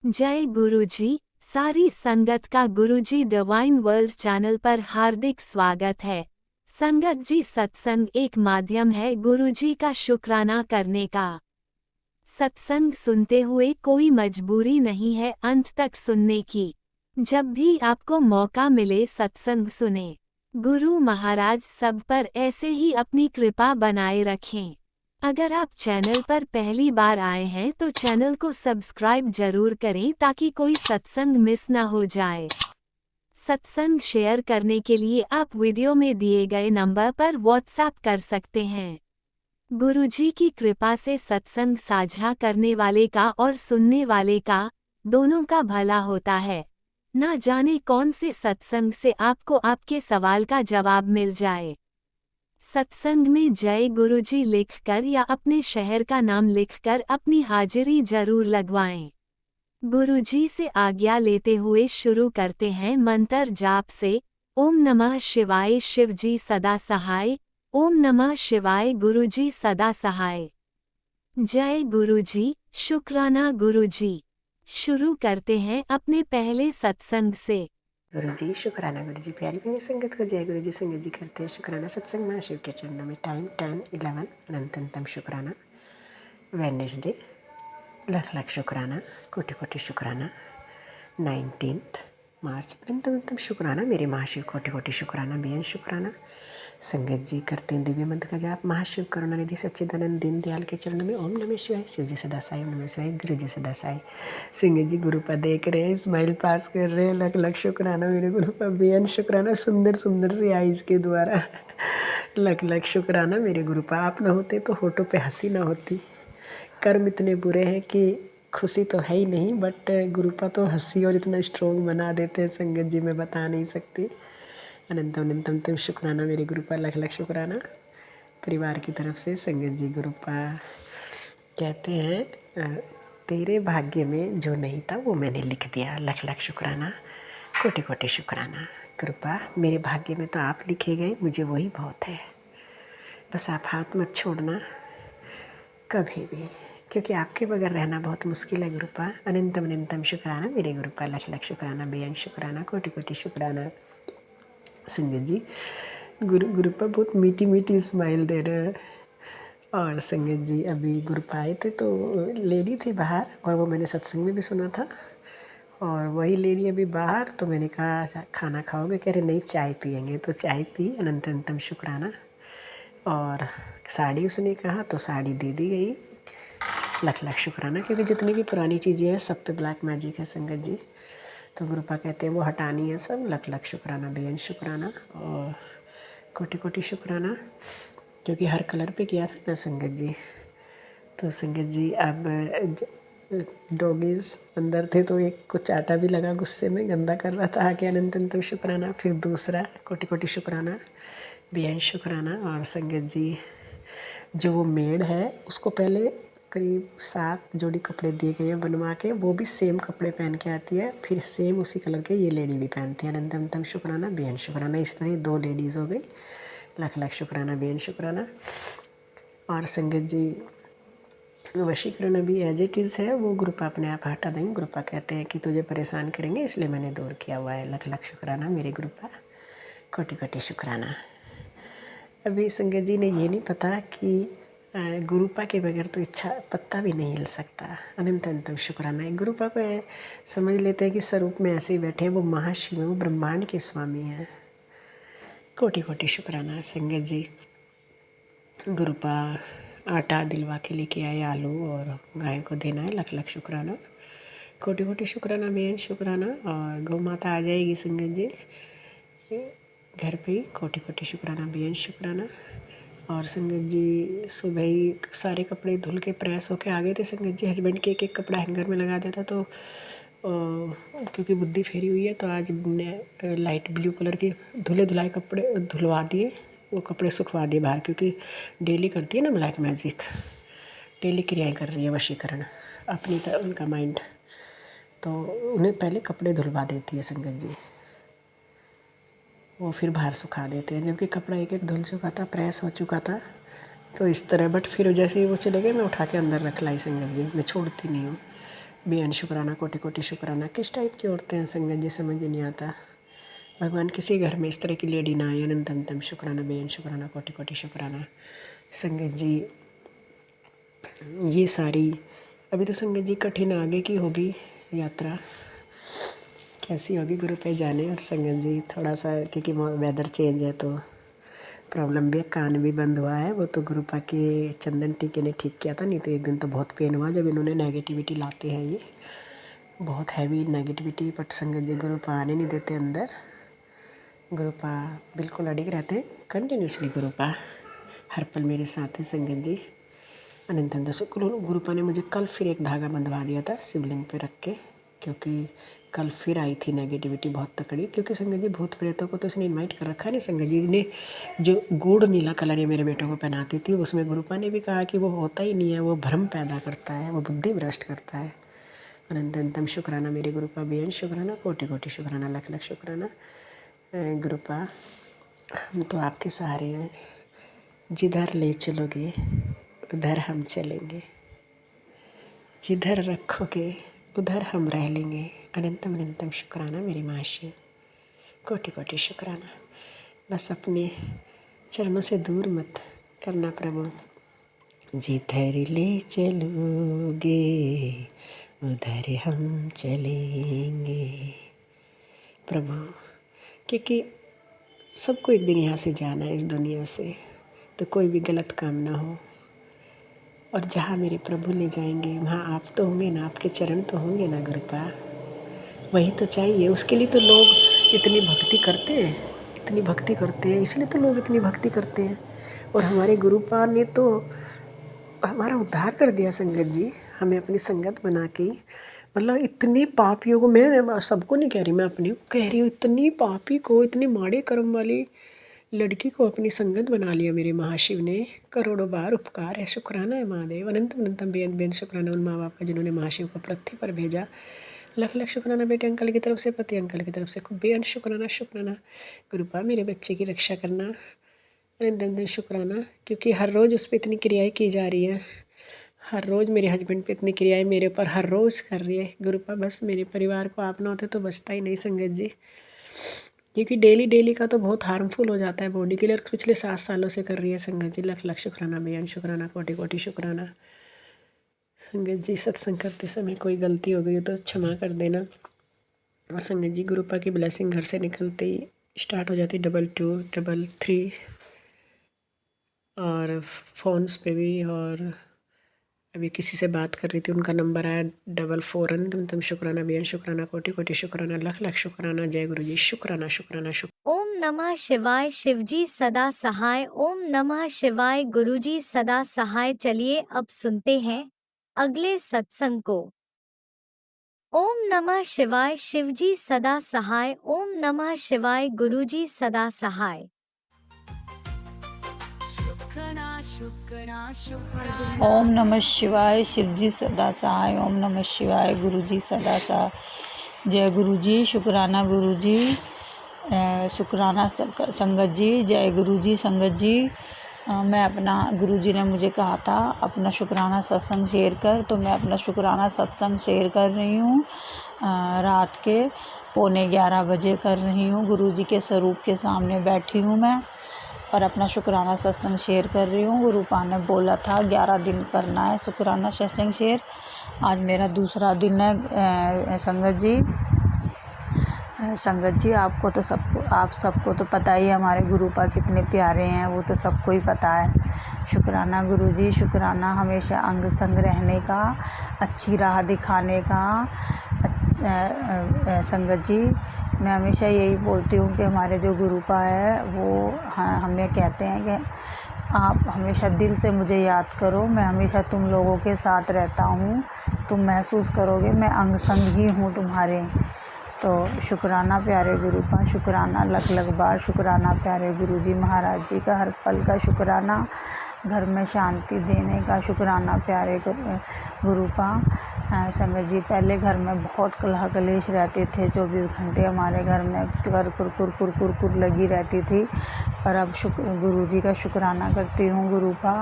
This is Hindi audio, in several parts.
जय गुरुजी। सारी संगत का गुरुजी डिवाइन वर्ल्ड चैनल पर हार्दिक स्वागत है। संगत जी, सत्संग एक माध्यम है गुरुजी का शुक्राना करने का। सत्संग सुनते हुए कोई मजबूरी नहीं है अंत तक सुनने की। जब भी आपको मौका मिले सत्संग सुने। गुरु महाराज सब पर ऐसे ही अपनी कृपा बनाए रखें। अगर आप चैनल पर पहली बार आए हैं तो चैनल को सब्सक्राइब जरूर करें ताकि कोई सत्संग मिस ना हो जाए। सत्संग शेयर करने के लिए आप वीडियो में दिए गए नंबर पर व्हाट्सएप कर सकते हैं। गुरुजी की कृपा से सत्संग साझा करने वाले का और सुनने वाले का दोनों का भला होता है। ना जाने कौन से सत्संग से आपको आपके सवाल का जवाब मिल जाए। सत्संग में जय गुरुजी लिखकर या अपने शहर का नाम लिखकर अपनी हाजिरी जरूर लगवाएं। गुरुजी से आज्ञा लेते हुए शुरू करते हैं मंत्र जाप से। ओम नमः शिवाय, शिवजी सदा सहाय। ओम नमः शिवाय, गुरुजी सदा सहाय। जय गुरुजी, शुक्राना गुरुजी। शुरू करते हैं अपने पहले सत्संग से। गुरु जी शुक्राना। गुरु जी प्यारी प्यारी संगत को जय गुरु जी। संगत जी करते हैं शुक्राना सत्संग महाशिव के चरणों में। टाइम 10:11 अनंतम शुक्राना। वेडनेसडे। लख लख शुक्राना, कोटि कोटि शुक्राना। 19 मार्च अनंतम शुक्राना। मेरे महाशिव कोटि कोटि शुक्राना, बेअंत शुक्राना। संगत जी करते हैं दिव्य मंत्र का जाप। महाशिव करुणानिधि सच्चिदानंद दीन दयाल के चरणों में। ओम नमः शिवाय, शिव जी सदा साई। ओम नमः शिवाय, गुरु जी सदा साई। संगत जी गुरु पर देख रहे हैं, स्माइल पास कर रहे हैं। लख लख शुक्राना मेरे गुरु पर, बेअंत शुक्राना सुंदर सुंदर सी आईज के द्वारा। लख लख शुक्राना मेरे गुरु पर। आप ना होते तो होठों पे हंसी ना होती। कर्म इतने बुरे हैं कि खुशी तो है ही नहीं, बट गुरुपा तो हंसी और इतना स्ट्रोंग बना देते हैं संगत जी, मैं बता नहीं सकती। अनंतम शुक्राना मेरे गुरुपा। लख लख शुक्राना परिवार की तरफ से। संगत जी गुरुपा कहते हैं तेरे भाग्य में जो नहीं था वो मैंने लिख दिया। लख लख शुक्राना, कोटि कोटि शुक्राना। कृपा मेरे भाग्य में तो आप लिखे गए, मुझे वही बहुत है। बस आप हाथ मत छोड़ना कभी भी, क्योंकि आपके बगैर रहना बहुत मुश्किल है गुरुपा। अनंतम शुक्राना मेरे गुरुपा। लख लख शुक्राना, बेअंत शुक्राना, कोटि कोटि शुक्राना। संगत जी गुरुपा बहुत मीठी मीठी स्माइल दे रहे हैं। और संगत जी अभी गुरुपा आए थे तो लेडी थी बाहर, और वो मैंने सत्संग में भी सुना था। और वही लेडी अभी बाहर, तो मैंने कहा खाना खाओगे? कह रहे नहीं, चाय पियेंगे। तो चाय पी। अनंतम शुक्राना। और साड़ी उसने कहा तो साड़ी दे दी गई। लख लख शुक्राना, क्योंकि जितनी भी पुरानी चीज़ें हैं सब पे ब्लैक मैजिक है संगत जी। तो गुरुपा कहते हैं वो हटानी है सब। लख लख शुक्राना, बेअंत शुक्राना और कोटि कोटि शुक्राना, क्योंकि हर कलर पे किया था ना संगत जी। तो संगत जी अब डॉगीज अंदर थे तो एक को चाटा भी लगा, गुस्से में गंदा कर रहा था आके। अनंतम शुक्राना। फिर दूसरा कोटि कोटि शुक्राना, बेअंत शुक्राना। और संगत जी जो वो मेड है उसको पहले करीब 7 जोड़ी कपड़े दिए गए हैं बनवा के, वो भी सेम कपड़े पहन के आती है। फिर सेम उसी कलर के ये लेडी भी पहनती है। अनंतम शुक्राना, बेअंत शुक्राना। इस तरह 2 लेडीज़ हो गई। लख लख शुक्राना, बेअंत शुक्राना। और संगत जी वशीकरण अभी एज इट इज़ है, वो ग्रुपा अपने आप हटा देंगे। ग्रुपा कहते हैं कि तुझे परेशान करेंगे इसलिए मैंने दूर किया हुआ है। लख लख शुक्राना मेरे ग्रुपा। कोटि कोटि शुक्राना। अभी संगत जी ने ये नहीं पता कि गुरुपा के बगैर तो इच्छा पत्ता भी नहीं हिल सकता। अनंतम शुक्राना। एक गुरुपा को समझ लेते हैं कि स्वरूप में ऐसे ही बैठे हैं, वो महाशिव हैं, वो ब्रह्मांड के स्वामी हैं। कोटि कोटि शुक्राना। संगत जी गुरुपा आटा दिलवा के लेके आए, आलू, और गाय को देना है। लख लख शुक्राना, कोटि कोटि शुक्राना, बेअंत शुक्राना। और गौ माता आ जाएगी संगत जी घर पे ही। कोटि कोटि शुक्राना, बेअंत शुक्राना। और संगत जी सुबह ही सारे कपड़े धुल के प्रेस होके आ गए थे संगत जी। हस्बैंड के एक एक कपड़ा हैंगर में लगा दिया था, तो क्योंकि बुद्धि फेरी हुई है तो आज लाइट ब्लू कलर के धुले धुलाए कपड़े धुलवा दिए। वो कपड़े सुखवा दिए बाहर, क्योंकि डेली करती है ना ब्लैक मैजिक, डेली क्रियाएँ कर रही है वशीकरण अपनी तरह उनका माइंड, तो उन्हें पहले कपड़े धुलवा देती है संगत जी। वो फिर बाहर सुखा देते हैं, जबकि कपड़ा एक एक धुल चुका था, प्रेस हो चुका था। तो इस तरह, बट फिर जैसे ही वो चले गए मैं उठा के अंदर रख लाई संगत जी, मैं छोड़ती नहीं हूँ। बेअन शुक्राना, कोटि कोटि शुक्राना। किस टाइप की औरतें हैं संगत जी, समझ ही नहीं आता। भगवान किसी घर में इस तरह की लेडी ना आए। अनंतम तम शुक्राना, बेअन शुक्राना, कोटि कोटि शुक्राना। संगत जी ये सारी अभी तो संगत जी कठिन आगे की होगी यात्रा, कैसी होगी गुरु पे जाने। और संगत जी थोड़ा सा क्योंकि वेदर चेंज है तो प्रॉब्लम भी है, कान भी बंद हुआ है। वो तो गुरुपा के चंदन टीके ने ठीक किया था, नहीं तो एक दिन तो बहुत पेन हुआ जब इन्होंने नेगेटिविटी लाते हैं, ये बहुत हैवी नेगेटिविटी। बट संगत जी गुरुपा आने नहीं देते अंदर, गुरुपा बिल्कुल अडिग रहते हैं कंटिन्यूसली। गुरुपा हर पल मेरे साथ है संगत जी। अनंत गुरुपा ने मुझे कल फिर एक धागा बंधवा दिया था शिवलिंग पे रख के, क्योंकि कल फिर आई थी नेगेटिविटी बहुत तकड़ी। क्योंकि संगत जी भूत प्रेतों को तो इसने इनवाइट कर रखा है ना। संगत जी ने जो गूढ़ नीला कलर ये मेरे बेटों को पहनाती थी, उसमें गुरुपा ने भी कहा कि वो होता ही नहीं है, वो भ्रम पैदा करता है, वो बुद्धि भ्रष्ट करता है। अनंतम शुक्राना मेरे गुरुपा, बेअंत शुक्राना, कोटि कोटि शुक्राना, लख लख शुक्राना। गुरुपा हम तो आपके सहारे हैं, जिधर ले चलोगे उधर हम चलेंगे, जिधर रखोगे उधर हम रह लेंगे। अनंतम अनंतम शुक्राना मेरी महाशिव, कोटि कोटि शुक्राना। बस अपने चरणों से दूर मत करना प्रभु, जिधर ले चलोगे उधर हम चलेंगे प्रभु। क्योंकि सबको एक दिन यहाँ से जाना है इस दुनिया से, तो कोई भी गलत काम ना हो। और जहाँ मेरे प्रभु ले जाएंगे वहाँ आप तो होंगे ना, आपके चरण तो होंगे ना गुरुपा, वही तो चाहिए। उसके लिए तो लोग इतनी भक्ति करते हैं, इतनी भक्ति करते हैं, इसलिए तो लोग इतनी भक्ति करते हैं। और हमारे गुरुपा ने तो हमारा उद्धार कर दिया संगत जी, हमें अपनी संगत बना के। मतलब इतने पापियों को, मैं सबको नहीं कह रही, मैं अपने को कह रही हूँ, इतनी पापी को, इतनी माड़े कर्म वाली लड़की को अपनी संगत बना लिया मेरे महाशिव ने। करोड़ों बार उपकार है, शुक्राना है महादेव। अनंतम अनंतम बेअंत बेअंत शुक्राना उन माँ बाप का जिन्होंने महाशिव को पृथ्वी पर भेजा। लख लख शुक्राना बेटे अंकल की तरफ से, पति अंकल की तरफ से, खूब बेअंत शुक्राना। शुक्राना गुरुपा मेरे बच्चे की रक्षा करना। अनंतम शुक्राना, क्योंकि हर रोज़ उस पर इतनी क्रियाएँ की जा रही है, हर रोज़ मेरे हस्बैंड पे इतनी क्रियाएँ मेरे ऊपर हर रोज़ कर रही है गुरुपा। बस मेरे परिवार को आप ना होते तो बचता ही नहीं संगत जी, क्योंकि डेली का तो बहुत हार्मफुल हो जाता है बॉडी के लिए। और पिछले 7 सालों से कर रही है संगत जी। लख लख शुक्राना, बेअंत शुक्राना, कोटि कोटि शुक्राना। संगत जी सत्संग करते समय कोई गलती हो गई तो क्षमा कर देना। और संगत जी गुरुपा की ब्लेसिंग घर से निकलते ही स्टार्ट हो जाती 22 33, और फ़ोन्स पे भी। और अभी किसी से बात कर रही थी, उनका नंबर आया 44। अनंतम शुक्राना, बेअंत शुक्राना, कोटि कोटि शुक्राना, लख लख शुक्राना। जय गुरु जी, शुक्राना शुक्राना शुक्राना। ओम नमः शिवाय, शिवजी सदा सहाय। ओम नमः शिवाय, गुरुजी सदा सहाय। चलिए अब सुनते हैं अगले सत्संग को। ओम नमः शिवाय, शिवजी सदा सहाय। ओम नमः शिवाय, गुरुजी सदा सहाय। ओम नमः शिवाय, शिवजी सदा सहाय। ओम नमः शिवाय, गुरुजी सदा सहाय। जय गुरुजी, शुक्राना गुरुजी, शुक्राना संगत जी। जय गुरुजी संगत जी। मैं अपना गुरुजी ने मुझे कहा था अपना शुक्राना सत्संग शेयर कर, तो मैं अपना शुक्राना सत्संग शेयर कर रही हूँ। रात के 11:15 बजे कर रही हूँ। गुरुजी के स्वरूप के सामने बैठी हूँ मैं और अपना शुक्राना सत्संग शेयर कर रही हूँ। गुरुपा ने बोला था 11 दिन करना है शुक्राना सत्संग शेयर। आज मेरा दूसरा दिन है संगत जी। संगत जी आपको तो आप सबको तो पता ही है हमारे गुरुपा कितने प्यारे हैं, वो तो सबको ही पता है। शुक्राना गुरुजी, शुक्राना हमेशा अंग संग रहने का, अच्छी राह दिखाने का। संगत जी मैं हमेशा यही बोलती हूँ कि हमारे जो गुरुपा है वो हमें कहते हैं कि आप हमेशा दिल से मुझे याद करो, मैं हमेशा तुम लोगों के साथ रहता हूँ, तुम महसूस करोगे मैं अंग संग ही हूँ तुम्हारे। तो शुक्राना प्यारे गुरुपा, शुक्राना लख लख बार शुक्राना प्यारे गुरुजी महाराज जी का, हर पल का शुक्राना, घर में शांति देने का शुक्राना प्यारे गुरुपा। संगत जी पहले घर में बहुत कलह कलेश रहते थे, 24 घंटे हमारे घर में कुर लगी रहती थी, पर अब गुरुजी का शुक्राना करती हूँ गुरुपा।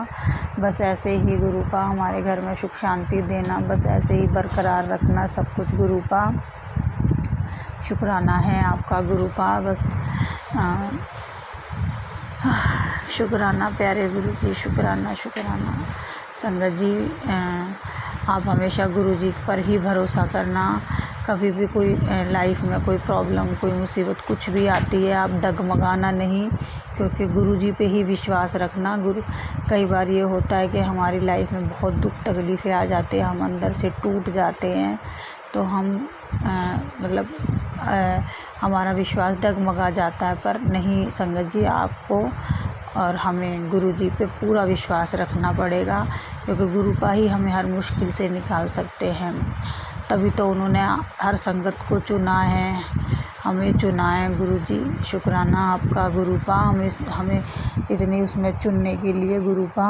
बस ऐसे ही गुरुपा हमारे घर में सुख शांति देना, बस ऐसे ही बरकरार रखना सब कुछ गुरुपा। शुक्राना है आपका गुरुपा। बस शुक्राना प्यारे गुरु जी, शुक्राना शुक्राना। संगत जी, आप हमेशा गुरु जी पर ही भरोसा करना। कभी भी कोई लाइफ में कोई प्रॉब्लम, कोई मुसीबत कुछ भी आती है, आप डगमगाना नहीं, क्योंकि गुरु जी पे ही विश्वास रखना। कई बार ये होता है कि हमारी लाइफ में बहुत दुख तकलीफ़ें आ जाती हैं, हम अंदर से टूट जाते हैं, तो हम हमारा विश्वास डगमगा जाता है। पर नहीं संगत जी, आपको और हमें गुरु जी पे पूरा विश्वास रखना पड़ेगा, क्योंकि गुरु का ही हमें हर मुश्किल से निकाल सकते हैं। तभी तो उन्होंने हर संगत को चुना है, हमें चुना है गुरु जी। शुक्राना आपका गुरुपा, हमें इतनी उसमें चुनने के लिए गुरुपा।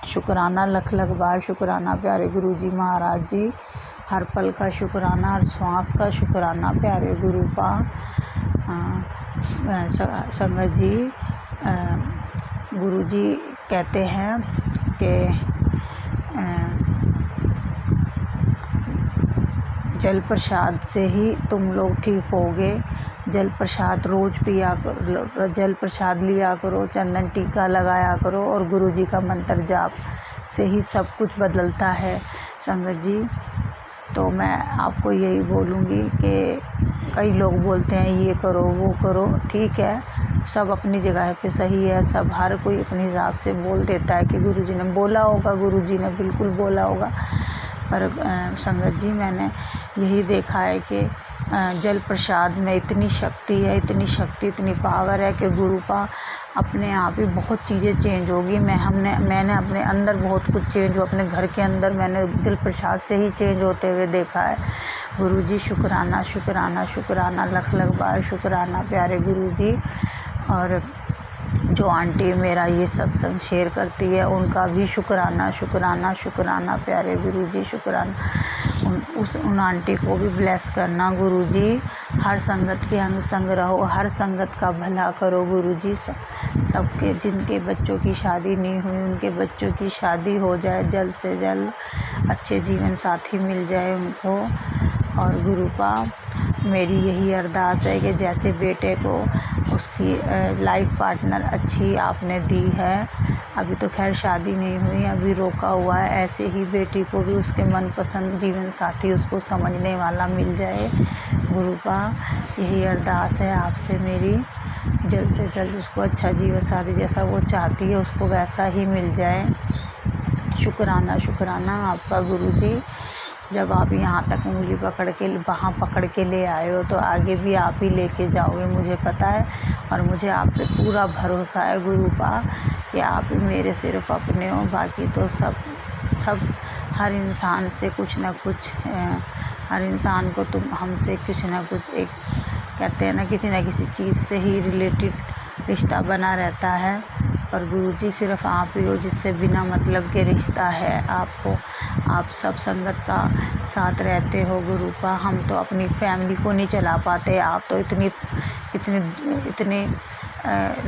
शुक्राना लख लख बार शुक्राना प्यारे गुरु जी महाराज जी। हर पल का शुक्राना, हर श्वास का शुक्राना प्यारे गुरुपा। संगत जी, गुरु जी कहते हैं कि जल प्रसाद से ही तुम लोग ठीक होगे। जल प्रसाद रोज़ पिया करो, जल प्रसाद लिया करो, चंदन टीका लगाया करो, और गुरु जी का मंत्र जाप से ही सब कुछ बदलता है संगत जी। तो मैं आपको यही बोलूँगी कि कई लोग बोलते हैं ये करो वो करो, ठीक है, सब अपनी जगह पे सही है, सब हर कोई अपने हिसाब से बोल देता है कि गुरु जी ने बोला होगा, गुरु जी ने बिल्कुल बोला होगा। पर संगत जी, मैंने यही देखा है कि जल प्रसाद में इतनी शक्ति है, इतनी शक्ति, इतनी पावर है कि गुरुपा अपने आप ही बहुत चीज़ें चेंज होगी। मैंने अपने अंदर बहुत कुछ चेंज हो, अपने घर के अंदर मैंने जल प्रसाद से ही चेंज होते हुए देखा है। गुरु जी शुक्राना शुक्राना शुक्राना, लख लख बार शुक्राना प्यारे गुरु जी। और जो आंटी मेरा ये सत्संग शेयर करती है, उनका भी शुक्राना शुक्राना शुक्राना प्यारे गुरु जी, शुक्राना। उन आंटी को भी ब्लेस करना गुरु जी। हर संगत के अंग संग रहो, हर संगत का भला करो गुरु जी। सबके जिनके बच्चों की शादी नहीं हुई, उनके बच्चों की शादी हो जाए जल्द से जल्द, अच्छे जीवन साथी मिल जाए उनको। और गुरुपा, मेरी यही अरदास है कि जैसे बेटे को उसकी लाइफ पार्टनर अच्छी आपने दी है, अभी तो खैर शादी नहीं हुई, अभी रोका हुआ है, ऐसे ही बेटी को भी उसके मनपसंद जीवन साथी, उसको समझने वाला मिल जाए गुरुपा। यही अरदास है आपसे मेरी, जल्द से जल्द उसको अच्छा जीवन साथी जैसा वो चाहती है उसको वैसा ही मिल जाए। शुक्राना शुक्राना आपका गुरु जी। जब आप यहाँ तक उंगली पकड़ के वहाँ पकड़ के ले आए हो, तो आगे भी आप ही लेके जाओगे, मुझे पता है। और मुझे आप पे पूरा भरोसा है गुरुपा कि आप ही मेरे सिर्फ अपने हो, बाकी तो सब हर इंसान से कुछ ना कुछ, हर इंसान को तुम हमसे कुछ ना कुछ, एक कहते हैं ना, किसी न किसी चीज़ से ही रिलेटेड रिश्ता बना रहता है। पर गुरु जी सिर्फ आप ही हो जिससे बिना मतलब के रिश्ता है आपको। आप सब संगत का साथ रहते हो गुरुपा। हम तो अपनी फैमिली को नहीं चला पाते, आप तो इतने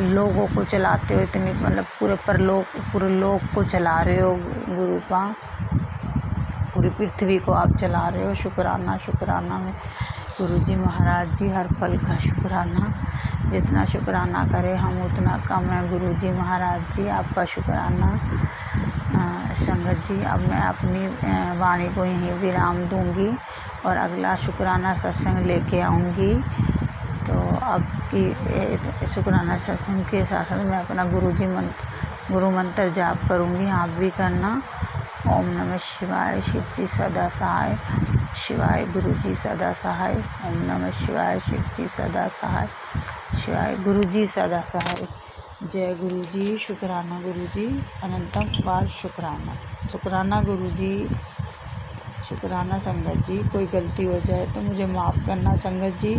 लोगों को चलाते हो, इतने मतलब पूरे लोक को चला रहे हो गुरुपा, पूरी पृथ्वी को आप चला रहे हो। शुक्राना शुक्राना में गुरु जी महाराज जी, हर पल का शुक्राना। जितना शुक्राना करें हम उतना कम है गुरु जी महाराज जी, आपका शुक्राना। संगत जी, अब मैं अपनी वाणी को यहीं विराम दूंगी और अगला शुक्राना सत्संग लेके आऊँगी। तो अब की शुक्राना सत्संग के साथ साथ मैं अपना गुरु मंत्र जाप करूँगी, आप भी करना। ओम नमः शिवाय, शिव जी सदा सहाय, शिवाय गुरु जी सदा सहाय। ओम नमः शिवाय, शिव जी सदा सहाय, शिवाय गुरु जी सदा सहाय। जय गुरु जी। शुक्राना गुरु जी, अनंतम बार शुक्राना। शुक्राना गुरु जी, शुक्राना संगत जी। कोई गलती हो जाए तो मुझे माफ़ करना संगत जी।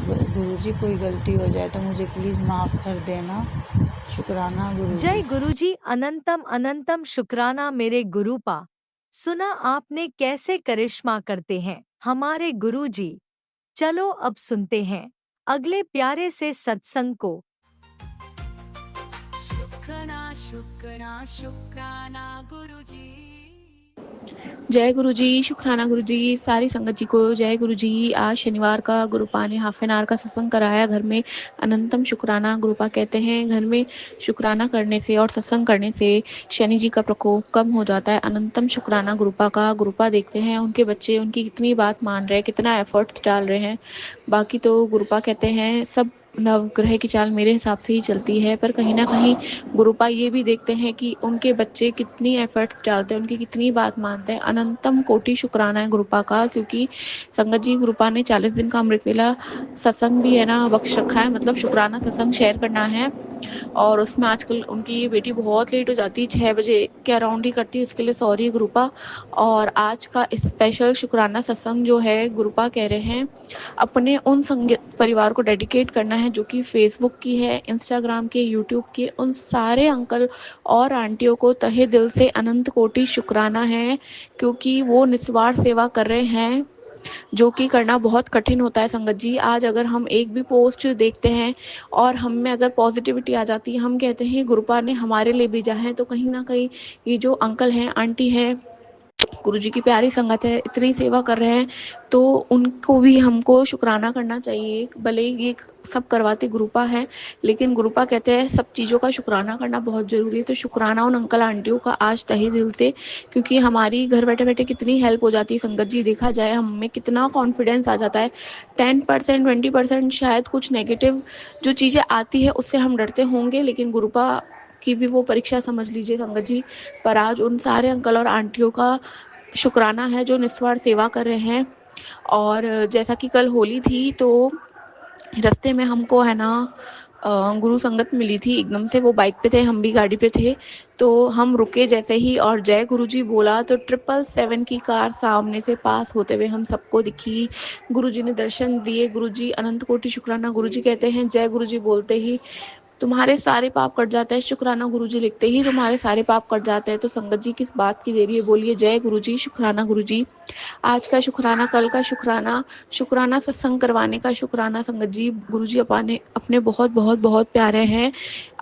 गुरु जी, कोई गलती हो जाए तो मुझे प्लीज़ माफ़ कर देना। शुक्राना गुरु जी। जय गुरु जी, अनंतम अनंतम शुक्राना मेरे गुरुपा। सुना आपने कैसे करिश्मा करते हैं हमारे गुरु जी। चलो अब सुनते हैं अगले प्यारे से सत्संग को। शुक्राना गुरुजी। जय गुरु जी, शुक्राना गुरु जी, सारी संगत जी को जय गुरु जी। आज शनिवार का गुरुपा ने हाफ एन आवर का सत्संग कराया घर में। अनंतम शुक्राना गुरुपा कहते हैं घर में शुक्राना करने से और सत्संग करने से शनि जी का प्रकोप कम हो जाता है। अनंतम शुक्राना गुरुपा का। गुरुपा देखते हैं उनके बच्चे उनकी कितनी बात मान रहे हैं, कितना एफर्ट्स डाल रहे हैं। बाकी तो गुरुपा कहते हैं सब नवग्रह की चाल मेरे हिसाब से ही चलती है, पर कहीं ना कहीं गुरुपा ये भी देखते हैं कि उनके बच्चे कितनी एफर्ट्स डालते हैं, उनकी कितनी बात मानते हैं। अनंतम कोटि शुक्राना है गुरुपा का, क्योंकि संगत जी गुरुपा ने 40 दिन का अमृत वेला सत्संग भी है ना बख्श रखा है, मतलब शुक्राना सत्संग शेयर करना है। और उसमें आजकल उनकी ये बेटी बहुत लेट हो जाती है, 6 बजे के अराउंड ही करती है, उसके लिए सॉरी गुरुपा। और आज का स्पेशल शुक्राना सत्संग जो है गुरुपा कह रहे हैं अपने उन संगीत परिवार को डेडिकेट करना है जो कि फेसबुक की है, इंस्टाग्राम के, यूट्यूब के, उन सारे अंकल और आंटियों को तहे दिल से अनंत कोटि शुक्राना है, क्योंकि वो निस्वार्थ सेवा कर रहे हैं जो कि करना बहुत कठिन होता है। संगत जी आज अगर हम एक भी पोस्ट देखते हैं और हम में अगर पॉजिटिविटी आ जाती है, हम कहते हैं गुरुपा ने हमारे लिए भेजा है, तो कहीं ना कहीं ये जो अंकल हैं आंटी हैं गुरुजी की प्यारी संगत है, इतनी सेवा कर रहे हैं, तो उनको भी हमको शुक्राना करना चाहिए। भले ये सब करवाते गुरुपा है, लेकिन गुरुपा कहते हैं सब चीज़ों का शुक्राना करना बहुत ज़रूरी है। तो शुक्राना उन अंकल आंटियों का आज तहे दिल से, क्योंकि हमारी घर बैठे बैठे कितनी हेल्प हो जाती है संगत जी। देखा जाए हमें कितना कॉन्फिडेंस आ जाता है। 10% 20% शायद कुछ नेगेटिव जो चीज़ें आती है उससे हम डरते होंगे, लेकिन गुरुपा की भी वो परीक्षा समझ लीजिए संगत जी। पर आज उन सारे अंकल और आंटियों का शुक्राना है जो निस्वार्थ सेवा कर रहे हैं। और जैसा कि कल होली थी तो रास्ते में हमको है ना गुरु संगत मिली थी, एकदम से वो बाइक पे थे, हम भी गाड़ी पे थे, तो हम रुके जैसे ही और जय गुरुजी बोला तो 777 की कार सामने से पास होते हुए हम सबको दिखी। गुरुजी ने दर्शन दिए। गुरुजी अनंत कोटि शुक्राना। गुरुजी कहते हैं जय गुरुजी बोलते ही तुम्हारे सारे पाप कट जाते हैं, शुक्राना गुरुजी लिखते ही तुम्हारे सारे पाप कट जाते हैं। तो संगत जी किस बात की देरी है, बोलिए जय गुरुजी, शुक्राना गुरुजी। आज का शुक्राना, कल का शुक्राना, शुक्राना सत्संग करवाने का शुक्राना। संगत जी गुरुजी अपने अपने बहुत बहुत बहुत प्यारे हैं।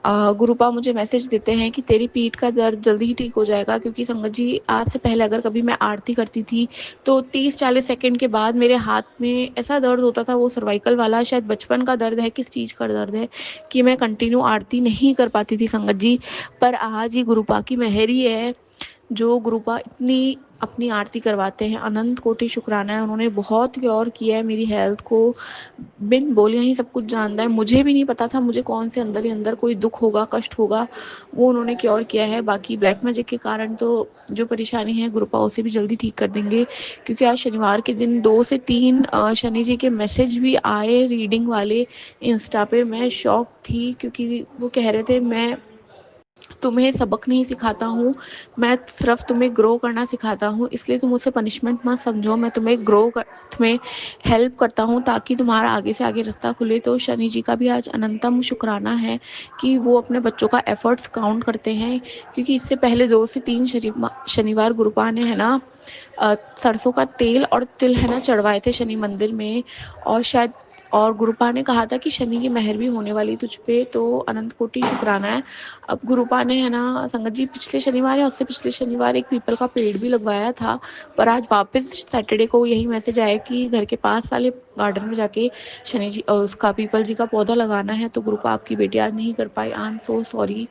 गुरुपा मुझे मैसेज देते हैं कि तेरी पीठ का दर्द जल्दी ही ठीक हो जाएगा, क्योंकि संगत जी आज से पहले अगर कभी मैं आरती करती थी तो 30-40 सेकंड के बाद मेरे हाथ में ऐसा दर्द होता था, वो सर्वाइकल वाला, शायद बचपन का दर्द है, किस चीज़ का दर्द है, कि मैं कंटिन्यू आरती नहीं कर पाती थी संगत जी। पर आज ये गुरुपा की मेहर ही है जो गुरुपा इतनी अपनी आरती करवाते हैं। अनंत कोटि शुक्राना है, उन्होंने बहुत क्योर किया है मेरी हेल्थ को, बिन बोले ही सब कुछ जानता है। मुझे भी नहीं पता था मुझे कौन से अंदर ही अंदर कोई दुख होगा, कष्ट होगा, वो उन्होंने क्योर किया है। बाकी ब्लैक मैजिक के कारण तो जो परेशानी है गुरुपा उसे भी जल्दी ठीक कर देंगे, क्योंकि आज शनिवार के दिन 2 से 3 शनि जी के मैसेज भी आए रीडिंग वाले इंस्टा पे। मैं शॉक थी, क्योंकि वो कह रहे थे मैं तुम्हें सबक नहीं सिखाता हूँ, मैं सिर्फ तुम्हें ग्रो करना सिखाता हूँ, इसलिए तुम उसे पनिशमेंट मत समझो, मैं तुम्हें तुम्हें हेल्प करता हूँ ताकि तुम्हारा आगे से आगे रास्ता खुले। तो शनि जी का भी आज अनंतम शुक्राना है कि वो अपने बच्चों का एफर्ट्स काउंट करते हैं, क्योंकि इससे पहले 2 से 3 शनिवार गुरुपा ने है ना सरसों का तेल और तिल है ना चढ़वाए थे शनि मंदिर में। और शायद और गुरुपा ने कहा था कि शनि की मेहर भी होने वाली तुझ पे, तो अनंत कोटि शुक्राना है। अब गुरुपा ने है ना संगत जी पिछले शनिवार या उससे पिछले शनिवार एक पीपल का पेड़ भी लगवाया था, पर आज वापस सैटरडे को यही मैसेज आया कि घर के पास वाले गार्डन में जाके शनि जी उसका पीपल जी का पौधा लगाना है। तो गुरुपा आपकी बेटी आज नहीं कर पाई, आई एम सो सॉरी।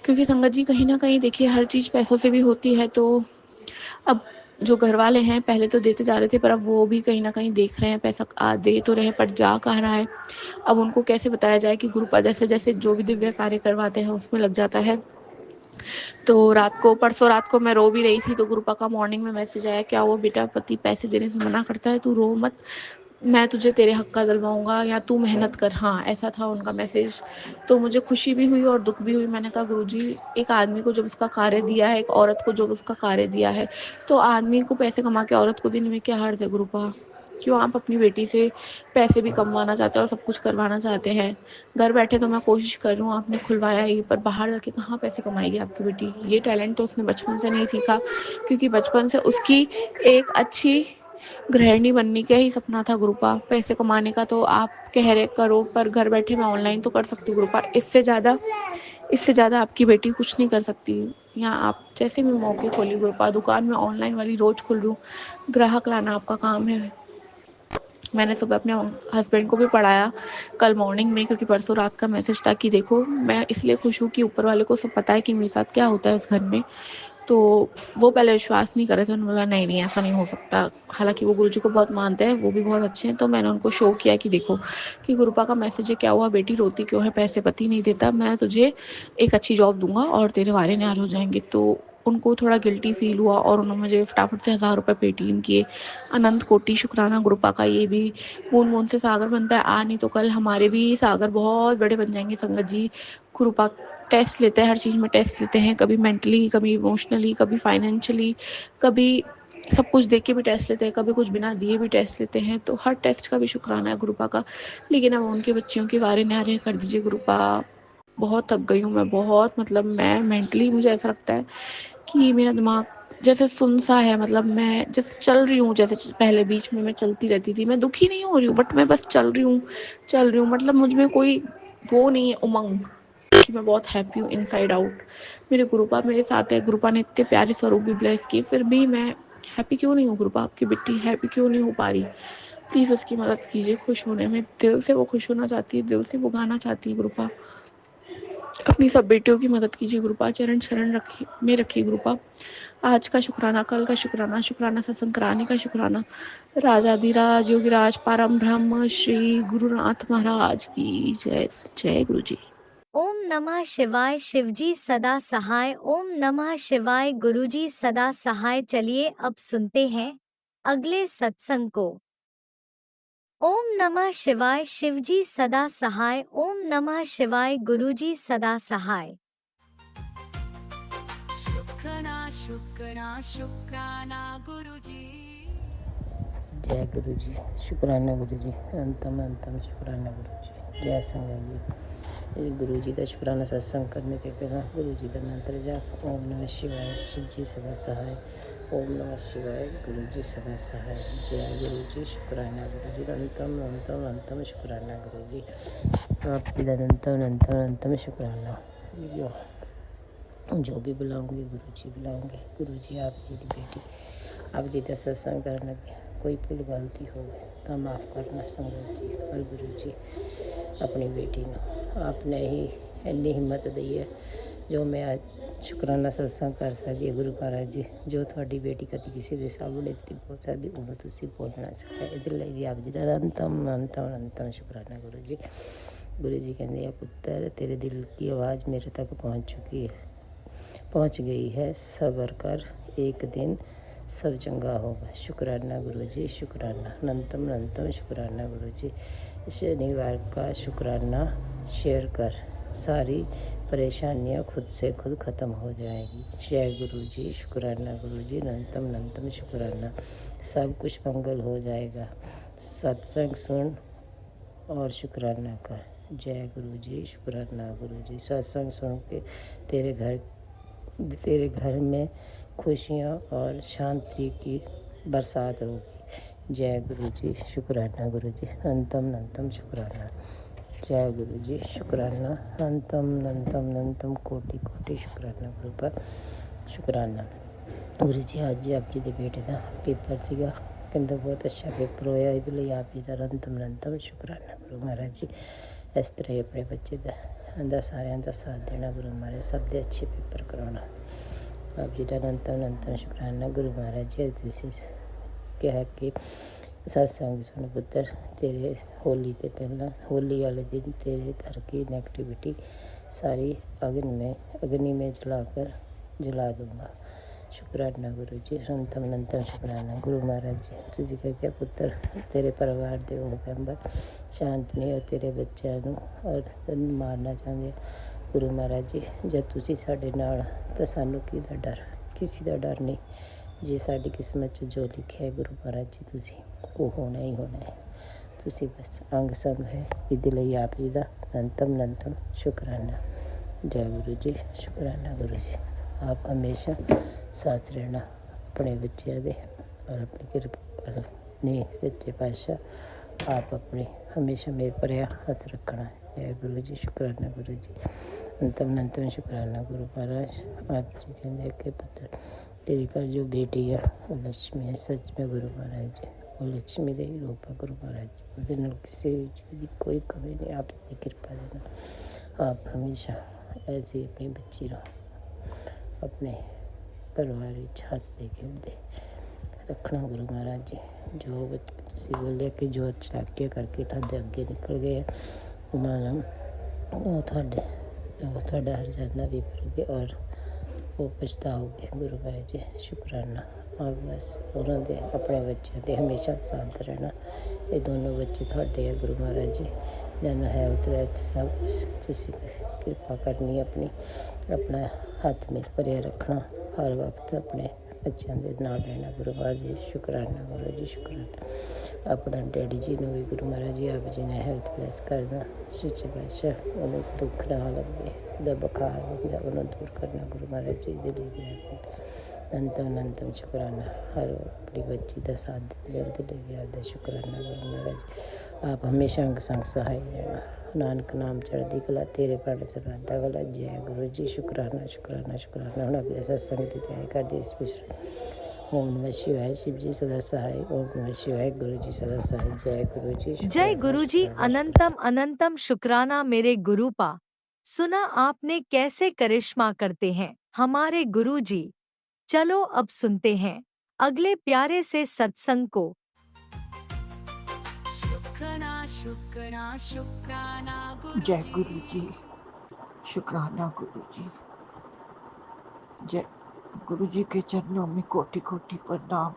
क्योंकि संगत जी कहीं ना कहीं देखिए हर चीज़ पैसों से भी होती है, तो अब जो घर वाले हैं पहले तो देते जा रहे थे, पर अब वो भी कहीं ना कहीं देख रहे हैं पैसा दे तो रहे पर जा कहाँ रहा है। अब उनको कैसे बताया जाए कि गुरुपा जैसे जैसे जो भी दिव्य कार्य करवाते हैं उसमें लग जाता है। तो रात को, परसों रात को मैं रो भी रही थी, तो गुरुपा का मॉर्निंग में मैसेज आया, क्या वो बेटा पति पैसे देने से मना करता है, तू रो मत, मैं तुझे तेरे हक का दिलवाऊंगा, या तू मेहनत कर। हाँ ऐसा था उनका मैसेज। तो मुझे खुशी भी हुई और दुख भी हुई। मैंने कहा गुरुजी एक आदमी को जब उसका कार्य दिया है, एक औरत को जब उसका कार्य दिया है, तो आदमी को पैसे कमा के औरत को देने में क्या हर्ज है गुरुपा। क्यों आप अपनी बेटी से पैसे भी कमवाना चाहते हैं और सब कुछ करवाना चाहते हैं। घर बैठे तो मैं कोशिश कर रही हूँ, आपने खुलवाया ही, पर बाहर जाके कहाँ पैसे कमाएगी आपकी बेटी। ये टैलेंट तो उसने बचपन से नहीं सीखा, क्योंकि बचपन से उसकी एक अच्छी गृहिणी बनने का ही सपना था गुरुपा। पैसे कमाने का तो आप कह रहे करो, पर घर बैठे मैं ऑनलाइन तो कर सकती हूँ गुरुपा, इससे ज़्यादा इससे ज़्यादा आपकी बेटी कुछ नहीं कर सकती। यहाँ आप जैसे भी मौके खोलिए गुरुपा, दुकान में ऑनलाइन वाली रोज़ खोल रही हूँ, ग्राहक लाना आपका काम है। मैंने सुबह अपने हस्बैंड को भी पढ़ाया कल मॉर्निंग में, क्योंकि परसों रात का मैसेज था कि देखो मैं इसलिए खुश हूँ कि ऊपर वाले को सब पता है कि मेरे साथ क्या होता है इस घर में। तो वो पहले विश्वास नहीं कर रहे थे, उन्होंने बोला नहीं नहीं ऐसा नहीं हो सकता। हालांकि वो गुरुजी को बहुत मानते हैं, वो भी बहुत अच्छे हैं। तो मैंने उनको शो किया कि देखो कि गुरुपा का मैसेज है, क्या हुआ बेटी रोती क्यों है, पैसे पति नहीं देता, मैं तुझे एक अच्छी जॉब दूंगा और तेरे वारे न्यार हो जाएंगे। तो उनको थोड़ा गिल्टी फील हुआ और उन्होंने मुझे फटाफट से 1000 रुपये पेटीएम किए। अनंत कोटि शुक्राना गुरुपा का। ये भी बूंद बूंद से सागर बनता है, आज नहीं तो कल हमारे भी सागर बहुत बड़े बन जाएंगे संगत जी। गुरुपा टेस्ट लेते हैं, हर चीज़ में टेस्ट लेते हैं, कभी मेंटली, कभी इमोशनली, कभी फाइनेंशियली, कभी सब कुछ देख के भी टेस्ट लेते हैं, कभी कुछ बिना दिए भी टेस्ट लेते हैं। तो हर टेस्ट का भी शुक्राना है गुरुपा का। लेकिन अब उनके बच्चियों के वारे न्यारे कर दीजिए गुरुपा। बहुत थक गई हूँ मैं, बहुत मतलब मैं मेंटली, मुझे ऐसा लगता है कि मेरा दिमाग जैसे सुन सा है। मतलब मैं जैसे चल रही हूँ, जैसे पहले बीच में मैं चलती रहती थी, मैं दुखी नहीं हो रही हूँ, बट मैं बस चल रही हूँ। मतलब मुझ में कोई वो नहीं है उमंग कि मैं बहुत हैप्पी हूँ इनसाइड आउट। मेरे गुरुपा मेरे साथ है, गुरुपा ने इतने प्यारे स्वरूप भी ब्लेस किए, फिर भी मैं हैप्पी क्यों नहीं हूँ गुरुपा। आपकी बेटी हैप्पी क्यों नहीं हो पा रही, प्लीज़ उसकी मदद कीजिए खुश होने में। दिल से वो खुश होना चाहती है, दिल से वो गाना चाहती है गुरुपा। अपनी सब बेटियों की मदद कीजिए गुरुपा, चरण शरण रखिए में रखिए गुरुपा। आज का शुक्राना, कल का शुक्राना, शुक्राना सत्संग कराने का शुक्राना। राजाधिराज योगिराज परम ब्रह्म श्री गुरुनाथ महाराज की जय। जय गुरु जी। ओम नमः शिवाय। शिवजी सदा सहाय। ओम नमः शिवाय। गुरुजी सदा सहाय। चलिए अब सुनते हैं अगले सत्संग को। ओम नमः शिवाय। शिवजी सदा सहाय। ओम नमः शिवाय। गुरुजी सदा सहाय। शुक्राना शुक्राना शुक्राना गुरुजी। जय गुरु जी, शुक्राना गुरु जी, अंतम अंतम शुक्राना गुरु जी। जय संगत जी। गुरु जी का शुक्राना सत्संग करने के पहला गुरु जी का मंत्र जाप। ओम नमः शिवाय, शिव जी सदा सहाय। ओम नमः शिवाय, गुरु जी सदा सहाय। जय गुरु जी, शुक्राना गुरु जी, अंतम अंतम अंतम शुक्राना गुरु जी। आप जी का अंतम अंतम अंतम शुक्राना। जो भी बुलाऊंगे गुरु जी बुलाऊंगे। गुरु जी आप जी की बेटी आप जी का सत्संग करने लगे, कोई भूल गलती हो तो माफ़ करना संगत जी। और गुरु जी अपनी बेटी ने आपने ही इन्नी हिम्मत दी है जो मैं आज शुक्राना सत्संग कर सकती है। गुरु महाराज जी जो थोड़ी बेटी कभी किसी के सामने नहीं बोल सकती, उन्होंने तुम बोलना सिखाया। इधर लिए भी आप जी का अंतम अंतम अंतम शुक्राना गुरु जी। गुरु जी कहते हैं पुत्र तेरे दिल की आवाज़ मेरे तक पहुँच गई है, सब्र कर एक दिन सब चंगा होगा। शुक्राना गुरु जी, शुक्राना अनंतम अनंतम शुक्राना गुरु जी। शनिवार का शुक्राना शेयर कर, सारी परेशानियां खुद से खुद ख़त्म हो जाएगी। जय गुरु जी, शुक्राना गुरु जी, अनंतम अनंतम शुक्राना। सब कुछ मंगल हो जाएगा। सत्संग सुन और शुक्राना कर। जय गुरु जी, शुक्राना गुरु जी। सत्संग सुन के तेरे घर में खुशियाँ और शांति की बरसात होगी। जय गुरु जी, शुक्राना गुरु जी, अंतम अनंतम शुक्राना। जय गुरु जी, शुक्राना अंतम अनंतम अनंतम कोटि कोटि शुक्राना गुरु पर शुक्राना। गुरु जी आज जी आप जी के बेटे का पेपर सीगा, कहते बहुत अच्छा पेपर होया, इसलिए आप जी का अंतम अनंतम शुक्राना गुरु महाराज जी। इस तरह ही अपने बच्चे का सारे का साथ देना गुरु महाराज, सब दे अच्छे पेपर करवाना। आप जी का अंतम अनंतम शुक्राना गुरु महाराज जी। तुसी क्या कि सत्संग सुन पुत्र, तेरे होली ते पहला होली वाले दिन तेरे घर की नेगेटिविटी सारी अग्नि में जला दूंगा। शुक्राना गुरु जी, अंतम अनंतम शुक्राना गुरु महाराज जी। तुझी कहते पुत्र तेरे परिवार के वो मैंबर शांत नहीं और तेरे बच्चों और मारना चाहते। गुरु महाराज जी जब तुसी साडे नाल तो सानू किदा डर, किसी का डर नहीं। जे साडी किस्मत च जो लिखा है गुरु महाराज जी तुसी वो होना ही होना है। तुसी बस अंग संग है, इहदे लई आप जी दा अनंतम अनंतम शुक्राना। जय गुरु जी, शुक्राना गुरु जी। आप हमेशा साथ रहना अपने बच्चों के और अपनी कृपा ने सच्चे पातशाह आप अपने हमेशा मेरे पर हथ रखना। जय गुरु जी। शुक्राना गुरु जी। अंतम अनंतम शुक्राना गुरु महाराज। आप जी कहते कि पुत्र तेरे घर जो बेटी है वो लक्ष्मी है। सच में गुरु महाराज जी वो लक्ष्मी दे ही रूप है गुरु महाराज जी। ਉਹਦੇ ਨਾਲ ਕਿਸੇ ਵੀ ਚੀਜ਼ ਦੀ ਕੋਈ ਕਮੀ नहीं। आप ਦੀ ਕਿਰਪਾ ਦੇ ਨਾਲ आप हमेशा ऐसे अपनी बच्ची ਨੂੰ अपने परिवार ਵਿੱਚ ਹੱਸਦੇ ਖੇਡਦੇ ਰੱਖਣਾ ਗੁਰੂ ਮਹਾਰਾਜ ਜੀ। ਜੋ ਤੁਸੀਂ ਬੋਲਿਆ ਕਿ ਜੋ ਚਲਾਕੀਆਂ ਕਰਕੇ ਤੁਹਾਡੇ ਅੱਗੇ ਨਿਕਲ ਗਏ ਉਹਨਾਂ ਨੂੰ ਉਹ ਤੁਹਾਡਾ ਹਰਜਾਨਾ ਵੀ ਭਰੋਗੇ ਔਰ ਉਹ ਪਛਤਾਓਗੇ ਗੁਰੂ ਮਹਾਰਾਜ ਜੀ। ਸ਼ੁਕਰਾਨਾ। ਆਪ ਬਸ ਉਹਨਾਂ ਦੇ ਆਪਣੇ ਬੱਚਿਆਂ ਦੇ ਹਮੇਸ਼ਾ ਸਾਥ ਰਹਿਣਾ। ਇਹ ਦੋਨੋਂ ਬੱਚੇ ਤੁਹਾਡੇ ਆ ਗੁਰੂ ਮਹਾਰਾਜ ਜੀ। ਇਹਨਾਂ ਨੂੰ ਹੈਲਥ ਵੈਲਥ ਸਭ ਤੁਸੀਂ ਕਿਰਪਾ ਕਰਨੀ ਆਪਣੀ। ਆਪਣਾ ਹੱਥ ਮੇਰੇ ਭਰਿਆ ਰੱਖਣਾ ਹਰ ਵਕਤ ਆਪਣੇ ਬੱਚਿਆਂ ਦੇ ਨਾਲ ਰਹਿਣਾ ਗੁਰੂ ਮਹਾਰਾਜ ਜੀ। ਸ਼ੁਕਰਾਨਾ ਗੁਰੂ ਜੀ। ਸ਼ੁਕਰਾਨਾ। ਆਪਣਾ ਡੈਡੀ ਜੀ ਨੂੰ ਵੀ ਗੁਰੂ ਮਹਾਰਾਜ ਜੀ ਆਪ ਜੀ ਨੇ ਹੈਲਥ ਬਲੈਸ ਕਰਨਾ। ਸੱਚੇ ਪਾਤਸ਼ਾਹ ਉਹਨੂੰ ਦੁੱਖ ਨਾ ਲੱਗੇ। ਉਹਦਾ ਬੁਖਾਰ ਹੁੰਦਾ ਉਹਨੂੰ ਦੂਰ ਕਰਨਾ ਗੁਰੂ ਮਹਾਰਾਜ ਜੀ ਦੇ ਲਈ। अनंतम अनंतम शुक्राना। हर अपनी बच्ची का साथ दिंदे ਉਹਦੇ ਲਈ ਵੀ ਆਪਦਾ ਸ਼ੁਕਰਾਨਾ ਗੁਰੂ ਮਹਾਰਾਜ। आप हमेशा अंग संग सहाय रहना। नानक नाम चढ़ती कला तेरे पढ़ सरदा गला। जय गुरु जी। शुक्राना शुक्राना शुक्राना। ਹੁਣ अपने सत्संग की तैयारी करते इस पिछले ओम नमः शिवाय। शिव जी सदा सहाय। ओम नमः शिवाय। गुरु जी सदा सहाय। जय गुरु जी। जय गुरु जी। अनंतम अनंतम शुक्राना मेरे गुरुपा। सुना आपने कैसे करिश्मा करते हैं हमारे गुरु जी। चलो अब सुनते हैं अगले प्यारे से सत्संग को। शुक्राना शुक्राना शुक्राना जय गुरु जी। शुक्राना गुरु जी। जय गुरु जी के चरणों में कोटि कोटि प्रणाम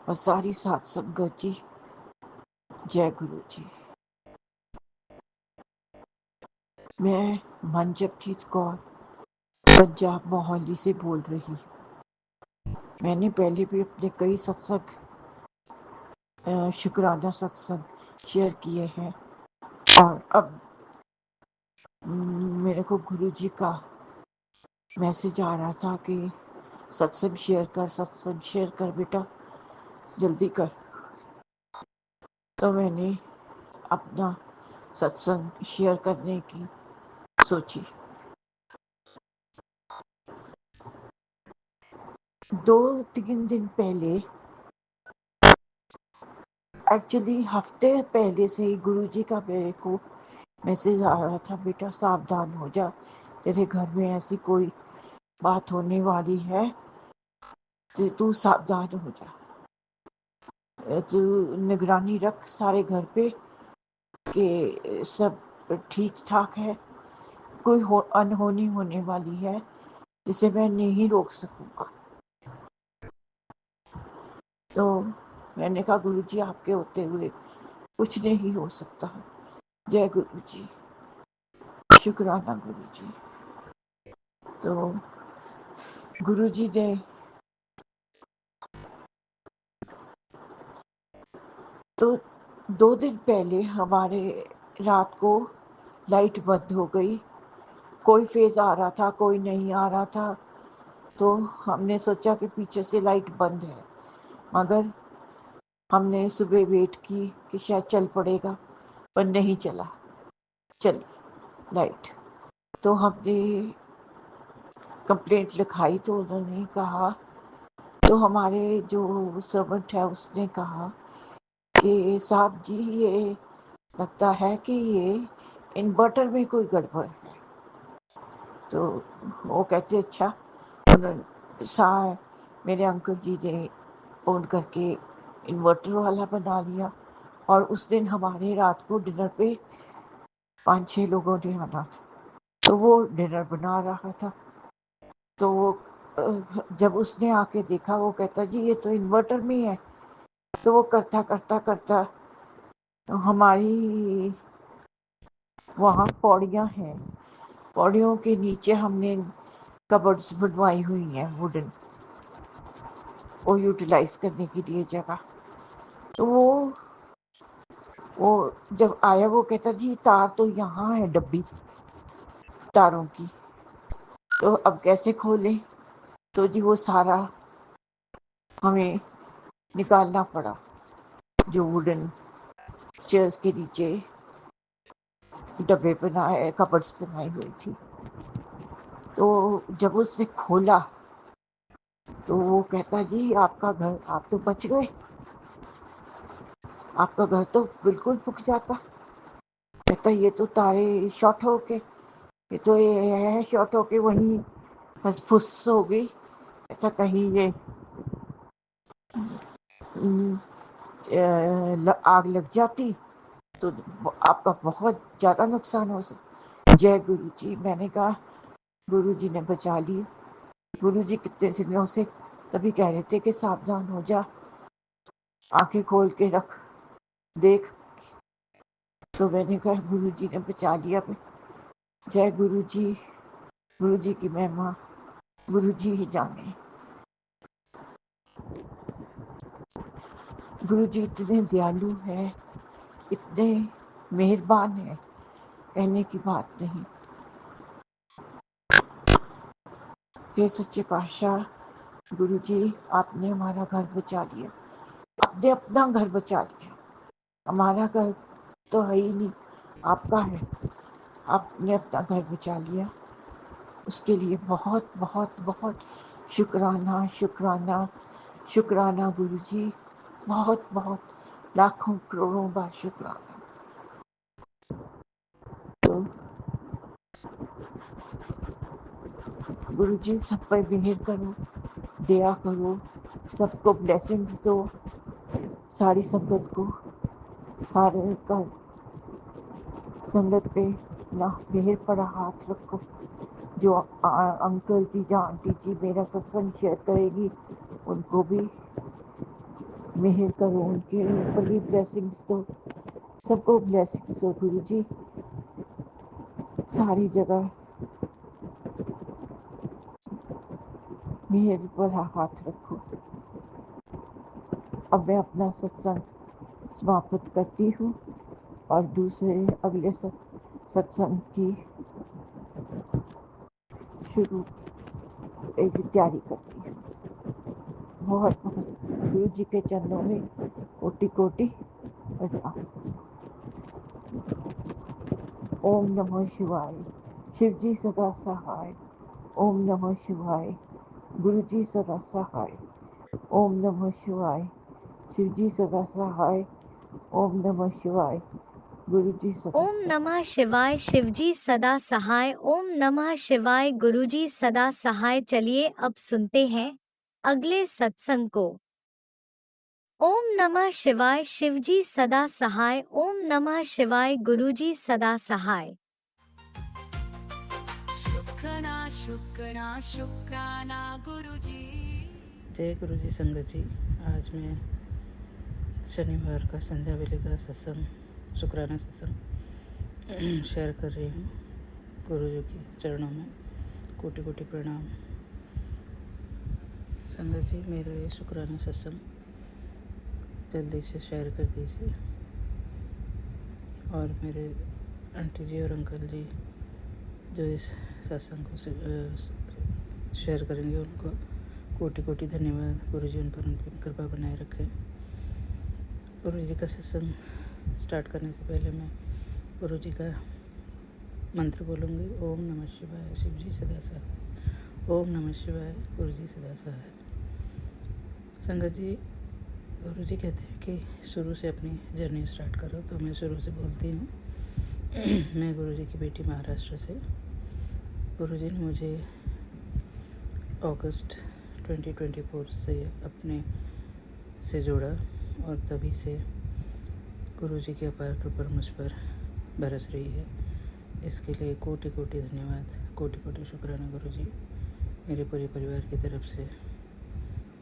और सारी साथ संगत जी। जय गुरु जी। मैं मनजपजीत कौर पंजाब मोहाली से बोल रही हूँ। मैंने पहले भी अपने कई सत्संग शुक्राना सत्संग शेयर किए हैं और अब मेरे को गुरु जी का मैसेज आ रहा था कि सत्संग शेयर कर बेटा जल्दी कर। तो मैंने अपना सत्संग शेयर करने की सोची। 2-3 दिन पहले एक्चुअली हफ्ते पहले से ही गुरु जी का मेरे को मैसेज आ रहा था बेटा सावधान हो जा। तेरे घर में ऐसी कोई बात होने वाली है तो तू सावधान हो जा। तू निगरानी रख सारे घर पे कि सब ठीक ठाक है। कोई अनहोनी होने वाली है जिसे मैं नहीं रोक सकूंगा। तो मैंने कहा गुरु जी आपके होते हुए कुछ नहीं हो सकता। जय गुरु जी। शुक्राना गुरु जी। तो गुरु जी ने तो 2 दिन पहले हमारे रात को लाइट बंद हो गई। कोई फेज आ रहा था कोई नहीं आ रहा था। तो हमने सोचा कि पीछे से लाइट बंद है मगर हमने सुबह वेट की कि शायद चल पड़ेगा पर नहीं चली लाइट। तो हमने कंप्लेंट लिखाई तो उन्होंने कहा तो हमारे जो सर्वेंट है उसने कहा कि साहब जी ये लगता है कि ये इन्वर्टर में कोई गड़बड़ है। तो वो कहते अच्छा। उन्होंने मेरे अंकल जी ने फोन करके इन्वर्टर वाला बना लिया और उस दिन हमारे रात को डिनर पे 5-6 लोगों ने आना था। तो वो डिनर बना रहा था। तो वो जब उसने आके देखा वो कहता जी ये तो इन्वर्टर में है। तो वो करता करता करता हमारी वहाँ पौड़ियाँ हैं। पौड़ियों के नीचे हमने कबर्ड्स बनवाई हुई हैं वुडन वो यूटिलाइज करने के लिए जगह। तो वो जब आया वो कहता जी तार तो यहाँ है डब्बी तारों की तो अब कैसे खोलें। तो जी वो सारा हमें निकालना पड़ा जो वुडन चेयर्स के नीचे डब्बे बनाए, कबर्ड्स बनाई हुई थी। तो जब उसने खोला तो वो कहता, जी आपका घर, आप तो बच गए, आपका घर तो बिल्कुल फूक जाता। कहता ये तो तारे शॉर्ट हो के, ये तो ये है शॉर्ट हो के वहीं बस फुस हो गई। ऐसा कहीं ये आग लग जाती तो आपका बहुत ज़्यादा नुकसान हो सकता। जय गुरु जी। मैंने कहा गुरु जी ने बचा ली। गुरु जी कितने दिनों से तभी कह रहे थे कि सावधान हो जा, आंखें खोल के रख, देख। तो मैंने कहा गुरु जी ने बचा लिया। जय गुरु जी की महिमा गुरु जी ही जाने। गुरु जी इतने दयालु है, इतने मेहरबान है, कहने की बात नहीं। ये सच्चे पातशाह गुरु जी, आपने हमारा घर बचा लिया, आपने अपना घर बचा लिया। हमारा घर तो है ही नहीं, आपका है। आपने अपना घर बचा लिया, उसके लिए बहुत बहुत बहुत शुक्राना शुक्राना शुक्राना गुरु जी। बहुत बहुत लाखों करोड़ों बार शुक्राना। तो गुरु जी सब पर मेहर करो, दया करो, सबको ब्लेसिंग्स दो, सारी संगत को, सारे का संगत पे ना मेहर पड़ा हाथ रखो। जो अंकल जी या आंटी जी मेरा सत्संग शेयर करेगी, उनको भी मेहर करो, उनके ऊपर भी ब्लेसिंग्स दो, सबको ब्लेसिंग्स दो गुरु जी। सारी जगह मेहर पर हाथ रखो। अब मैं अपना सत्संग समाप्त करती हूँ और दूसरे अगले सत्संग की शुरू एक तैयारी करती हूँ। बहुत बहुत गुरु जी के चरणों में कोटि कोटि प्रणाम। ओम नमः शिवाय। शिव जी सदा सहाय। ओम नमः शिवाय। गुरु जी सदा सहाय। ओम नमः शिवाय। शिव जी सदा सहाय। ओम नमः शिवाय। गुरु जी सदा ओम नमः शिवाय। शिवजी सदा सहाय। ओम नमः शिवाय। गुरुजी सदा सहाय। चलिए अब सुनते हैं अगले सत्संग को। ओम नमः शिवाय। शिवजी सदा सहाय। ओम नमः शिवाय। गुरुजी सदा सहाय। शुक्राना शुक्राना शुक्राना गुरुजी। जय गुरु जी संगत जी। आज मैं शनिवार का संध्या वेले का सत्संग, शुक्राना सत्संग शेयर कर रही हूँ। गुरु जी के चरणों में कोटि कोटि प्रणाम। संगत जी, मेरा ये शुक्राना सत्संग जल्दी से शेयर कर दीजिए, और मेरे आंटी जी और अंकल जी जो इस सत्संग को शेयर करेंगे उनको कोटि कोटि धन्यवाद। गुरु जी उन पर उनकी कृपा बनाए रखें। गुरु जी का सत्संग स्टार्ट करने से पहले मैं गुरु जी का मंत्र बोलूँगी। ओम नमः शिवाय। शिव जी सदा सहाय। ओम नमः शिवाय। गुरु जी सदा सहाय। संगत जी, गुरु जी कहते हैं कि शुरू से अपनी जर्नी स्टार्ट करो, तो मैं शुरू से बोलती हूँ। मैं गुरु जी की बेटी महाराष्ट्र से। गुरु जी ने मुझे अगस्त 2024 से अपने से जोड़ा, और तभी से गुरु जी की अपार कृपा मुझ पर बरस रही है। इसके लिए कोटि कोटि धन्यवाद, कोटि कोटि शुक्राना गुरु जी। मेरे पूरे परिवार की तरफ से,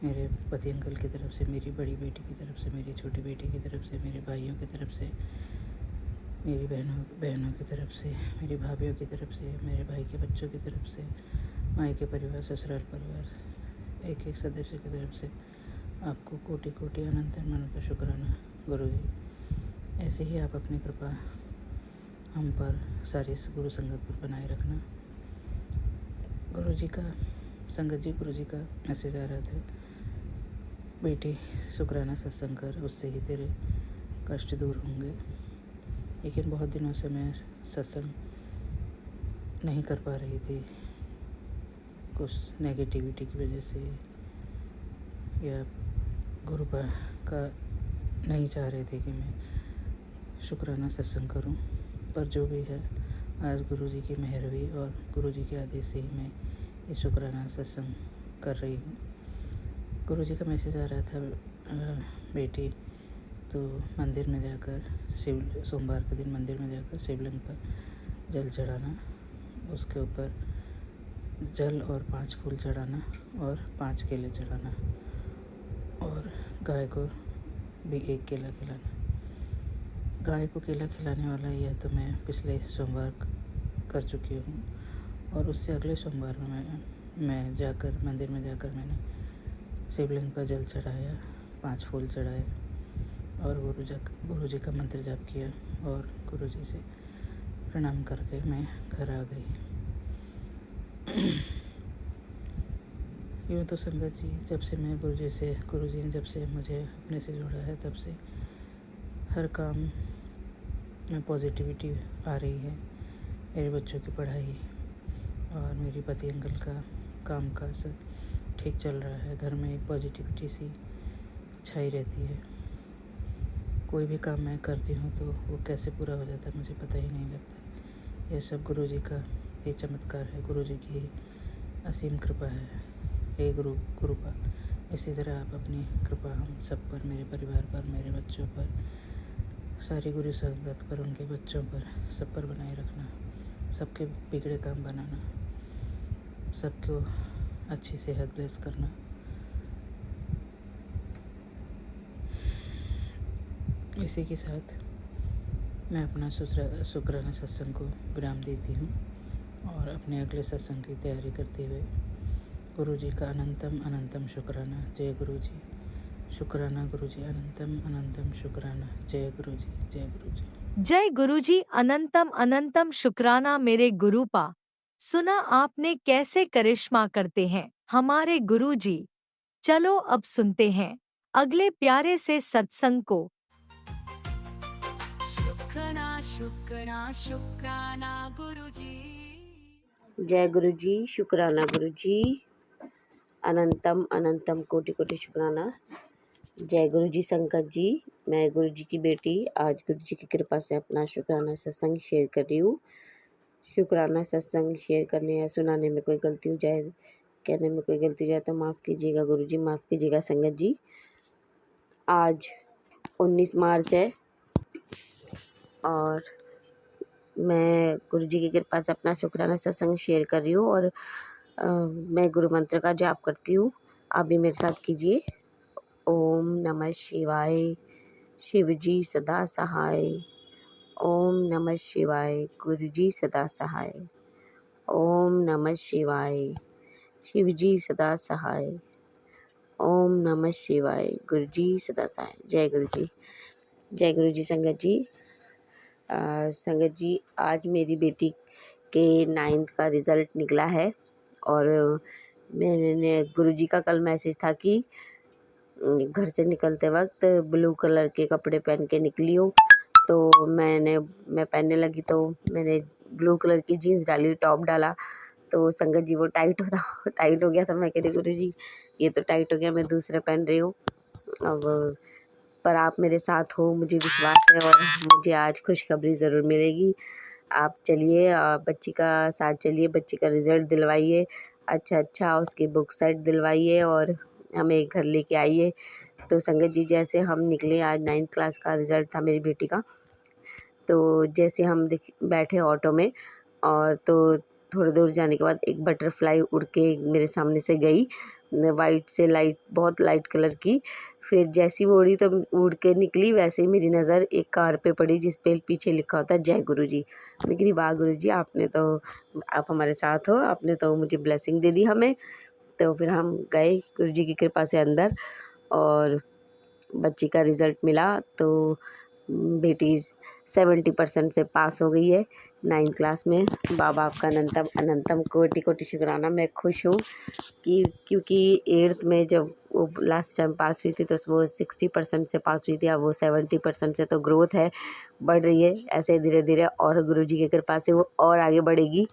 मेरे पति अंकल की तरफ से, मेरी बड़ी बेटी की तरफ से, मेरी छोटी बेटी की तरफ से, मेरे भाइयों की तरफ से, मेरी बहनों की तरफ से, मेरी भाभीयों की तरफ से, मेरे भाई के बच्चों की तरफ से, माई के परिवार, ससुराल परिवार, एक एक सदस्य की तरफ से आपको कोटि कोटि अनंत अनंत शुक्राना गुरु जी। ऐसे ही आप अपनी कृपा हम पर, सारी गुरु संगत पर बनाए रखना। गुरु जी का संगत जी, गुरु जी का मैसेज आ रहा था, बेटी शुक्राना सत्संग कर, उससे ही तेरे कष्ट दूर होंगे। लेकिन बहुत दिनों से मैं सत्संग नहीं कर पा रही थी, कुछ नेगेटिविटी की वजह से, या गुरु का नहीं चाह रहे थे कि मैं शुक्राना सत्संग करूं। पर जो भी है, आज गुरु जी की मेहर हुई और गुरु जी के आदेश से ही मैं ये शुक्राना सत्संग कर रही हूँ। गुरु जी का मैसेज आ रहा था, बेटी तो मंदिर में जाकर सोमवार के दिन मंदिर में जाकर शिवलिंग पर जल चढ़ाना, उसके ऊपर जल और 5 फूल चढ़ाना और 5 केले चढ़ाना, और गाय को भी 1 केला खिलाना। गाय को केला खिलाने वाला यह तो मैं पिछले सोमवार कर चुकी हूँ, और उससे अगले सोमवार में मैं जाकर मंदिर में जाकर मैंने शिवलिंग पर जल चढ़ाया, 5 फूल चढ़ाए और गुरु जी का मंत्र जाप किया और गुरु जी से प्रणाम करके मैं घर आ गई। यूँ तो संगत जी, जब से मैं गुरु जी ने जब से मुझे अपने से जोड़ा है, तब से हर काम में पॉजिटिविटी आ रही है। मेरे बच्चों की पढ़ाई और मेरी पति अंकल का काम का सब ठीक चल रहा है। घर में एक पॉजिटिविटी सी छाई रहती है। कोई भी काम मैं करती हूँ तो वो कैसे पूरा हो जाता है मुझे पता ही नहीं लगता। यह सब गुरु जी का ये चमत्कार है, गुरु जी की असीम कृपा है। हे गुरुपा, इसी तरह आप अपनी कृपा हम सब पर, मेरे परिवार पर, मेरे बच्चों पर, सारी गुरु संगत पर, उनके बच्चों पर, सब पर बनाए रखना। सबके बिगड़े काम बनाना, सबको अच्छी सेहत ब्लेस करना। इसी के साथ मैं अपना शुक्राना सत्संग को विराम देती हूँ और अपने अगले सत्संग की तैयारी करते हुए गुरु जी का अनंतम अनंतम शुक्राना। जय गुरु जी। शुक्राना गुरु जी, अनंतम अनंतम शुक्राना। जय गुरु जी, जय गुरु जी। जय गुरुजी, अनंतम अनंतम शुक्राना मेरे गुरुपा। सुना आपने कैसे करिश्मा करते हैं हमारे गुरुजी। चलो अब सुनते हैं अगले प्यारे से सत्संग को। शुक्राना गुरुजी। जय गुरु जी, शुक्राना गुरु जी, अनंतम अनंतम कोटि कोटि शुक्राना। जय गुरु जी संगत जी, मैं गुरु जी की बेटी आज गुरु जी की कृपा से अपना शुक्राना सत्संग शेयर कर रही हूँ। शुक्राना सत्संग शेयर करने या सुनाने में कोई गलती हो जाए, कहने में कोई गलती हो जाए तो माफ़ कीजिएगा गुरु जी, माफ़ कीजिएगा संगत जी। आज 19 मार्च है और मैं गुरु जी की कृपा से अपना शुक्राना सत्संग शेयर कर रही हूँ और मैं गुरु मंत्र का जाप करती हूँ। आप भी मेरे साथ कीजिए। ओम नमः शिवाय, शिव जी सदा सहाय। ओम नमः शिवाय, गुरु जी सदा सहाय। ओम नमः शिवाय, शिव जी सदा सहाय। ओम नमः शिवाय, गुरु जी सदा सहाय। जय गुरु जी, जय गुरु जी संगत जी। संगत जी, आज मेरी बेटी के 9th का रिज़ल्ट निकला है और मैंने गुरु जी का कल मैसेज था कि घर से निकलते वक्त ब्लू कलर के कपड़े पहन के निकली हो, तो मैं पहनने लगी तो मैंने ब्लू कलर की जीन्स डाली, टॉप डाला, तो संगत जी वो टाइट हो गया था। मैं कह रही गुरु जी ये तो टाइट हो गया, मैं दूसरा पहन रही हूँ। अब पर आप मेरे साथ हो, मुझे विश्वास है और मुझे आज खुशखबरी ज़रूर मिलेगी। आप चलिए, बच्ची का साथ चलिए, बच्ची का रिज़ल्ट दिलवाइए, अच्छा उसकी बुक सेट दिलवाइए और हमें घर लेके आइए। तो संगत जी, जैसे हम निकले, आज 9th क्लास का रिज़ल्ट था मेरी बेटी का, तो जैसे हम बैठे ऑटो में और तो थोड़ी दूर जाने के बाद एक बटरफ्लाई उड़ के मेरे सामने से गई, वाइट से लाइट, बहुत लाइट कलर की। फिर जैसी वो उड़ी तो उड़ के निकली, वैसे ही मेरी नज़र एक कार पे पड़ी जिस पे पीछे लिखा होता है जय गुरु जी। मैं कही वाह गुरु जी, आप हमारे साथ हो, आपने तो मुझे ब्लेसिंग दे दी हमें। तो फिर हम गए गुरु जी की कृपा से अंदर और बच्ची का रिज़ल्ट मिला। तो बेटी 70% से पास हो गई है 9th क्लास में। बाबा आपका अनंतम अनंतम कोटि कोटि शुक्राना। मैं खुश हूँ कि क्योंकि 8th में जब वो लास्ट टाइम पास हुई थी तो वो 60% से पास हुई थी, अब वो 70% से, तो ग्रोथ है, बढ़ रही है ऐसे धीरे धीरे, और गुरुजी की कृपा से वो और आगे बढ़ेगी।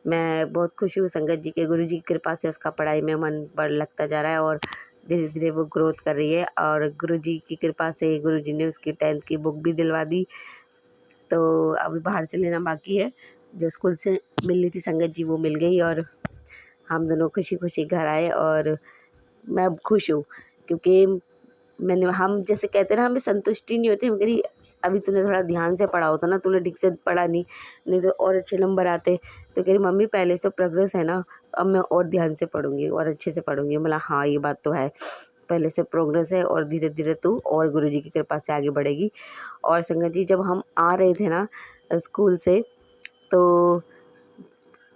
मैं बहुत खुश हूँ संगत जी के, गुरुजी की कृपा से उसका पढ़ाई में मन बढ़ लगता जा रहा है और धीरे धीरे वो ग्रोथ कर रही है। और गुरुजी की कृपा से गुरुजी ने उसकी 10th की बुक भी दिलवा दी, तो अभी बाहर से लेना बाकी है। जो स्कूल से मिलनी थी संगत जी वो मिल गई और हम दोनों खुशी खुशी घर आए। और मैं खुश हूँ क्योंकि हम जैसे कहते हैं ना, हमें संतुष्टि नहीं होती। हम कह रही अभी तूने थोड़ा ध्यान से पढ़ा होता ना, तूने ठीक से पढ़ा नहीं तो और अच्छे नंबर आते। तो कह रही मम्मी पहले से प्रोग्रेस है ना, अब मैं और ध्यान से पढ़ूंगी और अच्छे से पढ़ूंगी। मतलब हाँ ये बात तो है, पहले से प्रोग्रेस है और धीरे धीरे तू और गुरुजी की कृपा से आगे बढ़ेगी। और संगत जी जब हम आ रहे थे ना स्कूल से, तो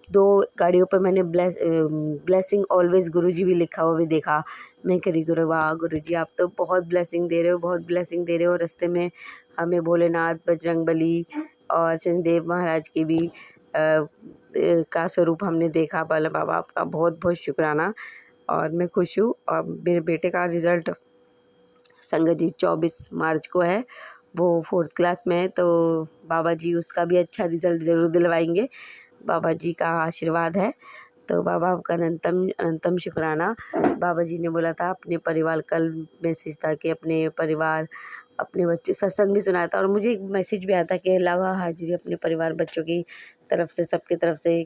2 गाड़ियों पर मैंने ब्लेसिंग ऑलवेज गुरुजी भी लिखा हुआ भी देखा। मैं कह रही गुरु वाह गुरुजी आप तो बहुत ब्लेसिंग दे रहे हो, बहुत ब्लेसिंग दे रहे हो। रास्ते में हमें भोलेनाथ, बजरंगबली और शनिदेव महाराज की भी का स्वरूप हमने देखा। बाबा आपका बहुत बहुत शुक्राना। और मैं खुश हूँ। और मेरे बेटे का रिज़ल्ट संगत जी 24 मार्च को है, वो 4th क्लास में है, तो बाबा जी उसका भी अच्छा रिज़ल्ट ज़रूर दिलवाएंगे। बाबा जी का आशीर्वाद है, तो बाबा आपका अनंतम अनंतम शुक्राना। बाबा जी ने बोला था अपने परिवार, कल मैसेज था कि अपने परिवार अपने बच्चे, सत्संग भी सुनाया था और मुझे एक मैसेज भी आया था कि लगा हाजिरी अपने परिवार बच्चों की तरफ से, सबकी तरफ से,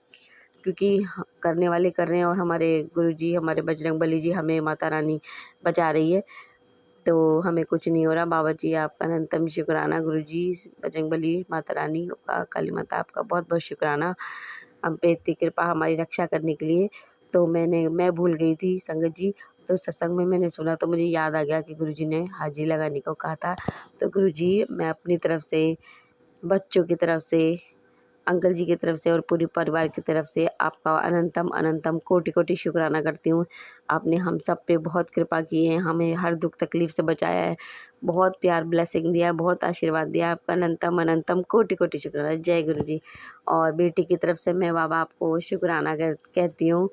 क्योंकि करने वाले कर रहे हैं और हमारे गुरुजी, हमारे बजरंगबली जी, हमें माता रानी बचा रही है, तो हमें कुछ नहीं हो रहा। बाबा जी आपका अनंतम शुक्राना। गुरुजी, बजरंगबली, माता रानी का, काली माता आपका बहुत बहुत शुक्राना हम पे इतनी कृपा हमारी रक्षा करने के लिए। तो मैं भूल गई थी संगत जी, तो सत्संग में मैंने सुना तो मुझे याद आ गया कि गुरुजी ने हाजिरी लगाने को कहा था। तो गुरुजी मैं अपनी तरफ से, बच्चों की तरफ से, अंकल जी की तरफ से और पूरे परिवार की तरफ से आपका अनंतम अनंतम कोटि कोटि शुक्राना करती हूँ। आपने हम सब पे बहुत कृपा की है, हमें हर दुख तकलीफ से बचाया है, बहुत प्यार ब्लेसिंग दिया, बहुत आशीर्वाद दिया। आपका अनंतम अनंतम कोटि कोटि शुक्राना। जय गुरु जी। और बेटी की तरफ से मैं बाबा आपको शुक्राना कहती हूँ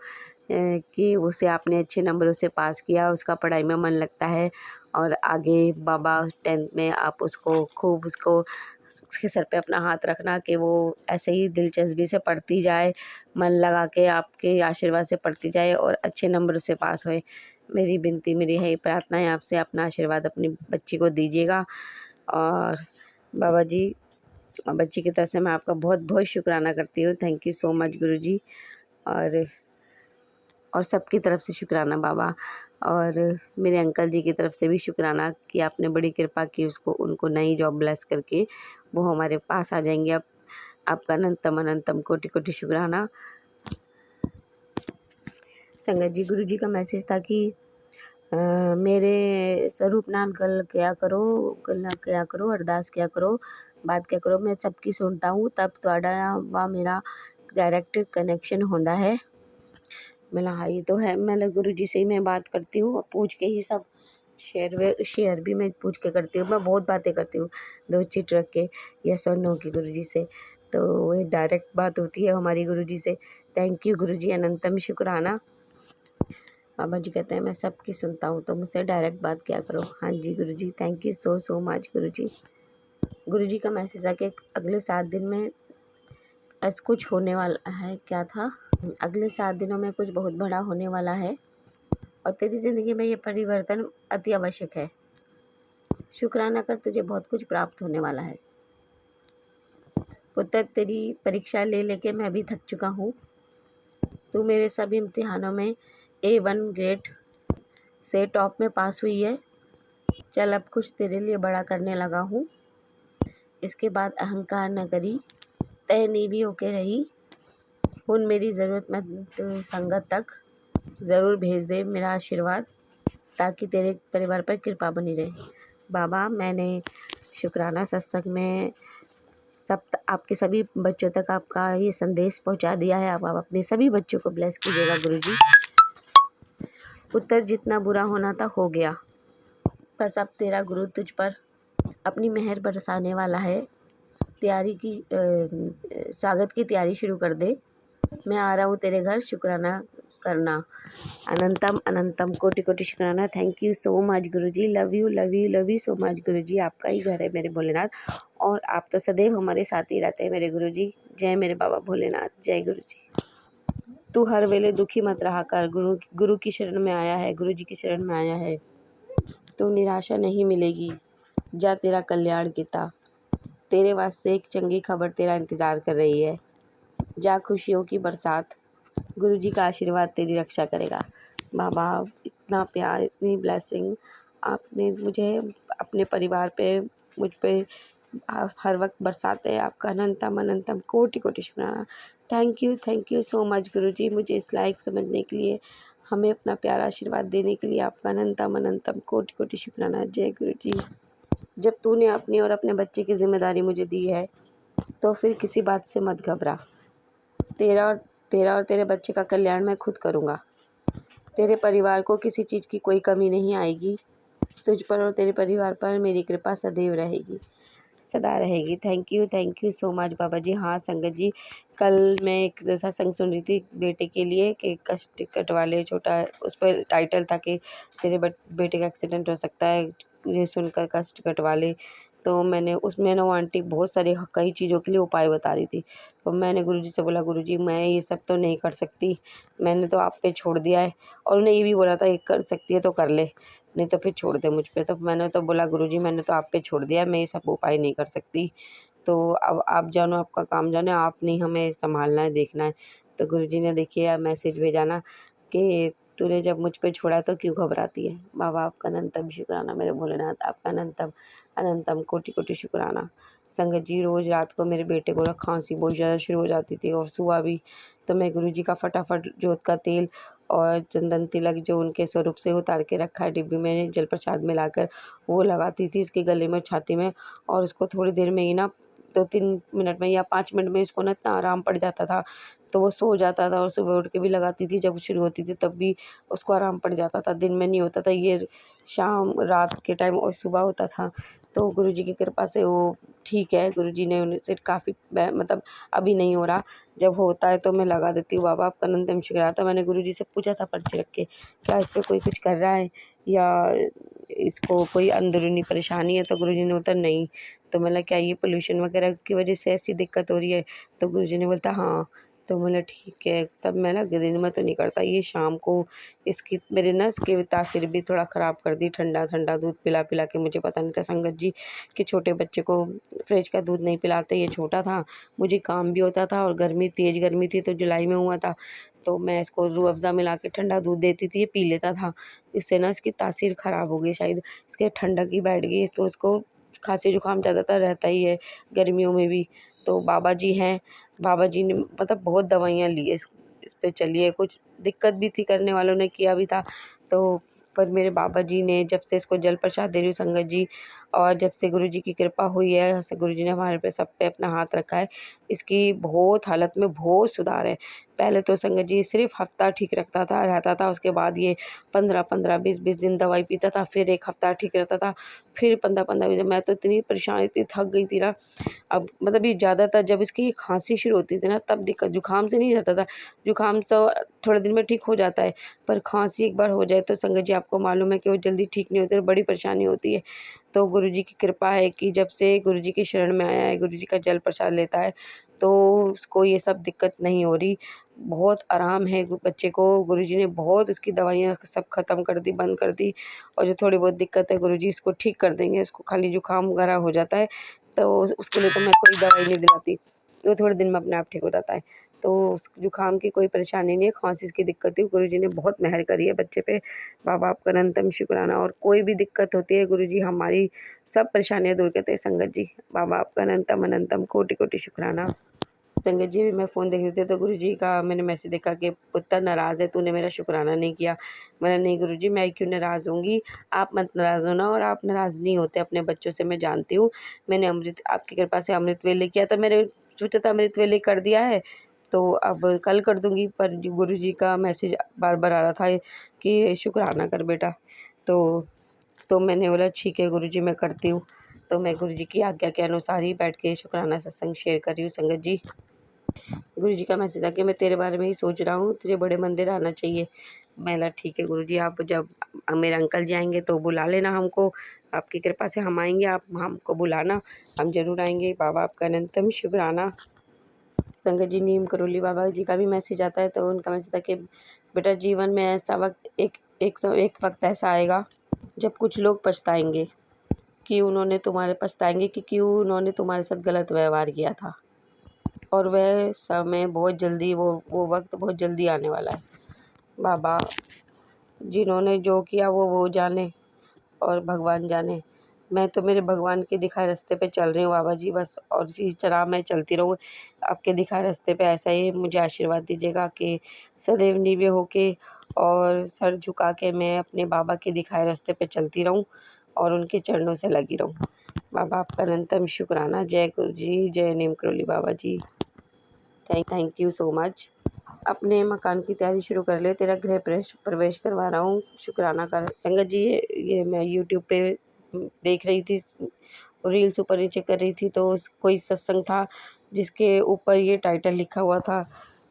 कि उसे आपने अच्छे नंबरों से पास किया, उसका पढ़ाई में मन लगता है और आगे बाबा 10th में आप उसको खूब उसके सर पे अपना हाथ रखना कि वो ऐसे ही दिलचस्पी से पढ़ती जाए, मन लगा के आपके आशीर्वाद से पढ़ती जाए और अच्छे नंबरों से पास होए। मेरी विनती, मेरी है प्रार्थना है आपसे, अपना आशीर्वाद अपनी बच्ची को दीजिएगा। और बाबा जी, बच्ची की तरफ से मैं आपका बहुत बहुत शुक्राना करती हूँ। थैंक यू सो मच गुरुजी। और सबकी तरफ से शुक्राना बाबा, और मेरे अंकल जी की तरफ से भी शुक्राना कि आपने बड़ी कृपा की, उनको नई जॉब ब्लेस करके वो हमारे पास आ जाएंगे। अब आपका अनंतम अनंतम कोटि कोटि शुक्राना। संगत जी, गुरु जी का मैसेज था कि मेरे स्वरूप नाम गल किया करो, अरदास किया करो, बात किया करो, मैं सबकी सुनता हूँ, तब तुहाडा व मेरा डायरेक्ट कनेक्शन होता है। मतलब हाँ ये तो है, मतलब गुरु जी से ही मैं बात करती हूँ, पूछ के ही सब शेयर भी मैं पूछ के करती हूँ। मैं बहुत बातें करती हूँ 2 चिट रख के, यस और नो की गुरु जी से, तो वही डायरेक्ट बात होती है हमारी गुरु जी से। थैंक यू गुरु जी, अनंतम शुक्राना। बाबा जी कहते हैं मैं सबकी सुनता हूँ, तो मुझसे डायरेक्ट बात क्या करो। हाँ जी गुरु जी, थैंक यू सो मच गुरु जी। गुरु जी का मैसेज है कि अगले 7 दिन में ऐसा कुछ होने वाला है। क्या था? अगले 7 दिनों में कुछ बहुत बड़ा होने वाला है और तेरी ज़िंदगी में ये परिवर्तन अति आवश्यक है। शुक्राना कर, तुझे बहुत कुछ प्राप्त होने वाला है। पुत्र, तेरी परीक्षा ले लेके मैं भी थक चुका हूँ। तू मेरे सभी इम्तिहानों में A1 ग्रेड से टॉप में पास हुई है। चल अब कुछ तेरे लिए बड़ा करने लगा हूँ। इसके बाद अहंकार न करी, तय नीवी होके रही। उन मेरी ज़रूरतमंद संगत तक ज़रूर भेज दे मेरा आशीर्वाद, ताकि तेरे परिवार पर कृपा बनी रहे। बाबा, मैंने शुक्राना सत्संग में आपके सभी बच्चों तक आपका ये संदेश पहुंचा दिया है। आप अपने सभी बच्चों को ब्लेस कीजिएगा गुरुजी। उत्तर जितना बुरा होना था हो गया, बस अब तेरा गुरु तुझ पर अपनी मेहर बरसाने वाला है। तैयारी की स्वागत की तैयारी शुरू कर दे। मैं आ रहा हूँ तेरे घर, शुक्राना करना। अनंतम अनंतम कोटि कोटि शुक्राना। Thank you so much Guruji. Love you love you love you so much Guruji. आपका ही घर है मेरे भोलेनाथ, और आप तो सदैव हमारे साथ ही रहते हैं मेरे गुरुजी। जय मेरे बाबा भोलेनाथ, जय गुरुजी। तू हर वेले दुखी मत रहा कर। गुरु की शरण में आया है, गुरुजी की शरण में आया है तो निराशा नहीं मिलेगी। जा तेरा कल्याण किता, तेरे वास्ते एक चंगी खबर तेरा इंतज़ार कर रही है। जा खुशियों की बरसात, गुरुजी का आशीर्वाद तेरी रक्षा करेगा। बाबा इतना प्यार, इतनी ब्लेसिंग आपने मुझे अपने परिवार पे, मुझ पे हर वक्त बरसाते हैं। आपका अनंतम अनंतम कोटि कोटि शुक्राना। थैंक यू सो मच गुरुजी, मुझे इस लायक समझने के लिए, हमें अपना प्यारा आशीर्वाद देने के लिए आपका अनंतम अनंतम कोटि कोटि शुक्राना। जय गुरुजी। जब तूने अपनी और अपने बच्चे की जिम्मेदारी मुझे दी है तो फिर किसी बात से मत घबरा। तेरा और तेरे बच्चे का कल्याण मैं खुद करूँगा। तेरे परिवार को किसी चीज़ की कोई कमी नहीं आएगी। तुझ पर और तेरे परिवार पर मेरी कृपा सदैव रहेगी, सदा रहेगी। थैंक यू सो मच बाबा जी। हाँ संगत जी, कल मैं एक जैसा संग सुन रही थी बेटे के लिए कि कष्ट कटवा ले, छोटा उस पर टाइटल था कि तेरे बेटे का एक्सीडेंट हो सकता है, ये सुनकर कष्ट कटवा ले। तो मैंने उसमें ना वो आंटी बहुत सारी कई चीज़ों के लिए उपाय बता रही थी। तो मैंने गुरुजी से बोला, गुरुजी मैं ये सब तो नहीं कर सकती, मैंने तो आप पे छोड़ दिया है। और उन्हें ये भी बोला था ये कर सकती है तो कर ले, नहीं तो फिर छोड़ दे मुझ पे। तो मैंने तो बोला गुरुजी मैंने तो आप पे छोड़ दिया, मैं ये सब उपाय नहीं कर सकती, तो अब आप जानो, आपका काम जाने, आप नहीं हमें संभालना है, देखना है। तो गुरुजी ने देखिए मैसेज भेजा ना कि तूने जब मुझ पे छोड़ा तो क्यों घबराती है। बाबा आपका अनंतम शुक्राना मेरे भोलेनाथ, आपका अनंतम अनंतम कोटि कोटि शुक्राना। संगत जी रोज़ रात को मेरे बेटे को ना खांसी बहुत ज़्यादा शुरू हो जाती थी, और सुबह भी। तो मैं गुरुजी का फटाफट जोत का तेल और चंदन तिलक जो उनके स्वरूप से उतार के रखा है डिब्बी में जल प्रसाद मिलाकर, वो लगाती थी इसके गले में, छाती में, और उसको थोड़ी देर में ही ना 2-3 मिनट में या 5 मिनट में इसको ना इतना आराम पड़ जाता था, तो वो सो जाता था। और सुबह उठ के भी लगाती थी, जब शुरू होती थी तब भी उसको आराम पड़ जाता था। दिन में नहीं होता था, ये शाम रात के टाइम और सुबह होता था। तो गुरुजी की कृपा से वो ठीक है। गुरुजी ने उनसे काफ़ी मतलब अभी नहीं हो रहा, जब होता है तो मैं लगा देती हूँ। बाबा आपका अनंतम शुक्राना। था मैंने गुरुजी से पूछा था पर्ची रख के, क्या इस पे कोई कुछ कर रहा है या इसको कोई अंदरूनी परेशानी है, तो गुरुजी ने बोला नहीं। तो मतलब क्या ये पोल्यूशन वगैरह की वजह से ऐसी दिक्कत हो रही है, तो गुरुजी ने बोलता हाँ। तो बोला ठीक है। तब मैं ना दिन में तो नहीं करता, ये शाम को इसकी मेरे ना इसकी तासीर भी थोड़ा ख़राब कर दी, ठंडा ठंडा दूध पिला पिला के। मुझे पता नहीं था संगत जी कि छोटे बच्चे को फ्रिज का दूध नहीं पिलाते, ये छोटा था, मुझे काम भी होता था और गर्मी तेज़ गर्मी थी, तो जुलाई में हुआ था, तो मैं इसको रूह अफ़ज़ा मिला के ठंडा दूध देती थी, ये पी लेता था। इससे ना इसकी तासीर ख़राब हो गई, शायद इसके ठंडक ही बैठ गई, तो उसको खांसी जुकाम ज़्यादातर रहता ही है गर्मियों में भी। तो बाबा जी हैं, बाबा जी ने मतलब बहुत दवाइयाँ ली है, इस पे चली है, कुछ दिक्कत भी थी, करने वालों ने किया भी था। तो पर मेरे बाबा जी ने जब से इसको जल प्रसाद दे रही हूँ संगत जी, और जब से गुरुजी की कृपा हुई है, गुरुजी ने हमारे पे सब पे अपना हाथ रखा है, इसकी बहुत हालत में बहुत सुधार है। पहले तो संगत जी सिर्फ हफ्ता ठीक रहता था, उसके बाद ये 15-15 20-20 दिन दवाई पीता था, फिर एक हफ्ता ठीक रहता था, फिर 15-15 दिन। मैं तो इतनी परेशान, इतनी थक गई थी ना। अब मतलब ये ज़्यादातर जब इसकी खांसी शुरू होती थी ना तब दिक्कत, जुकाम से नहीं रहता था, जुकाम से थोड़े दिन में ठीक हो जाता है, पर खांसी एक बार हो जाए तो संगत जी आपको मालूम है कि वो जल्दी ठीक नहीं होती और बड़ी परेशानी होती है। तो गुरुजी की कृपा है कि जब से गुरुजी की शरण में आया है, गुरुजी का जल प्रसाद लेता है, तो उसको ये सब दिक्कत नहीं हो रही, बहुत आराम है बच्चे को। गुरुजी ने बहुत इसकी दवाइयाँ सब ख़त्म कर दी, बंद कर दी, और जो थोड़ी बहुत दिक्कत है गुरुजी इसको ठीक कर देंगे। इसको खाली जुकाम वगैरह हो जाता है, तो उसके लिए तो मैं कोई दवाई नहीं दिलाती, वो थोड़े दिन में अपने आप ठीक हो जाता है। तो उस जुकाम की कोई परेशानी नहीं है, खांसी की दिक्कत थी, गुरुजी ने बहुत मेहर करी है बच्चे पे। बाबा आपका अनंतम शुक्राना। और कोई भी दिक्कत होती है गुरुजी हमारी सब परेशानियाँ दूर करते हैं संगत जी। बाबा आपका अनंतम अनंतम कोटि कोटि शुक्राना। संगत जी भी मैं फ़ोन देख रही थी तो गुरुजी का मैंने मैसेज देखा कि पुत्र नाराज़ है, तूने मेरा शुक्राना नहीं किया। मैंने नहीं गुरुजी मैं क्यों नाराज़ होंगी, आप मत नाराज़ होना, और आप नाराज़ नहीं होते अपने बच्चों से, मैं जानती हूँ। मैंने अमृत आपकी कृपा से अमृत वेले किया था, मैंने सोचा था अमृत वेले कर दिया है तो अब कल कर दूँगी, पर गुरुजी का मैसेज बार-बार आ रहा था कि शुक्राना कर बेटा। तो मैंने बोला ठीक है गुरुजी मैं करती हूँ। तो मैं गुरु जी की आज्ञा के अनुसार ही बैठ के शुक्राना सत्संग शेयर कर रही हूँ संगत जी। गुरु जी का मैसेज आ कि मैं तेरे बारे में ही सोच रहा हूँ, तुझे बड़े मंदिर आना चाहिए। मैं ठीक है गुरु जी, आप जब मेरे अंकल जी आएंगे तो बुला लेना हमको, आपकी कृपा से हम आएंगे, आप हमको बुलाना, हम जरूर आएंगे। बाबा आपका अनंतम शुक्राना। संगत जी नीम करोली बाबा जी का भी मैसेज आता है, तो उनका मैसेज था कि बेटा जीवन में ऐसा वक्त एक वक्त ऐसा आएगा जब कुछ लोग पछताएंगे कि क्यों उन्होंने तुम्हारे साथ गलत व्यवहार किया था, और वह समय बहुत जल्दी वो वक्त बहुत जल्दी आने वाला है। बाबा जिन्होंने जो किया वो जाने और भगवान जाने। मैं तो मेरे भगवान के दिखाए रास्ते पे चल रही हूँ बाबा जी बस, और इसी तरह मैं चलती रहूँ आपके दिखाए रास्ते पे। ऐसा ही मुझे आशीर्वाद दीजिएगा कि सदैव नीवे होके और सर झुका के मैं अपने बाबा के दिखाए रास्ते पे चलती रहूँ और उनके चरणों से लगी रहूँ। बाबा आपका अनंतम शुक्राना। जय गुरु जी, जय Neem Karoli Baba ji. Thank you so much. अपने मकान की तैयारी शुरू कर ले, तेरा गृह प्रवेश करवा रहा हूँ, शुक्राना कर। संगत जी ये मैं यूट्यूब पे देख रही थी, रील्स ऊपर नीचे कर रही थी, तो कोई सत्संग था जिसके ऊपर ये टाइटल लिखा हुआ था,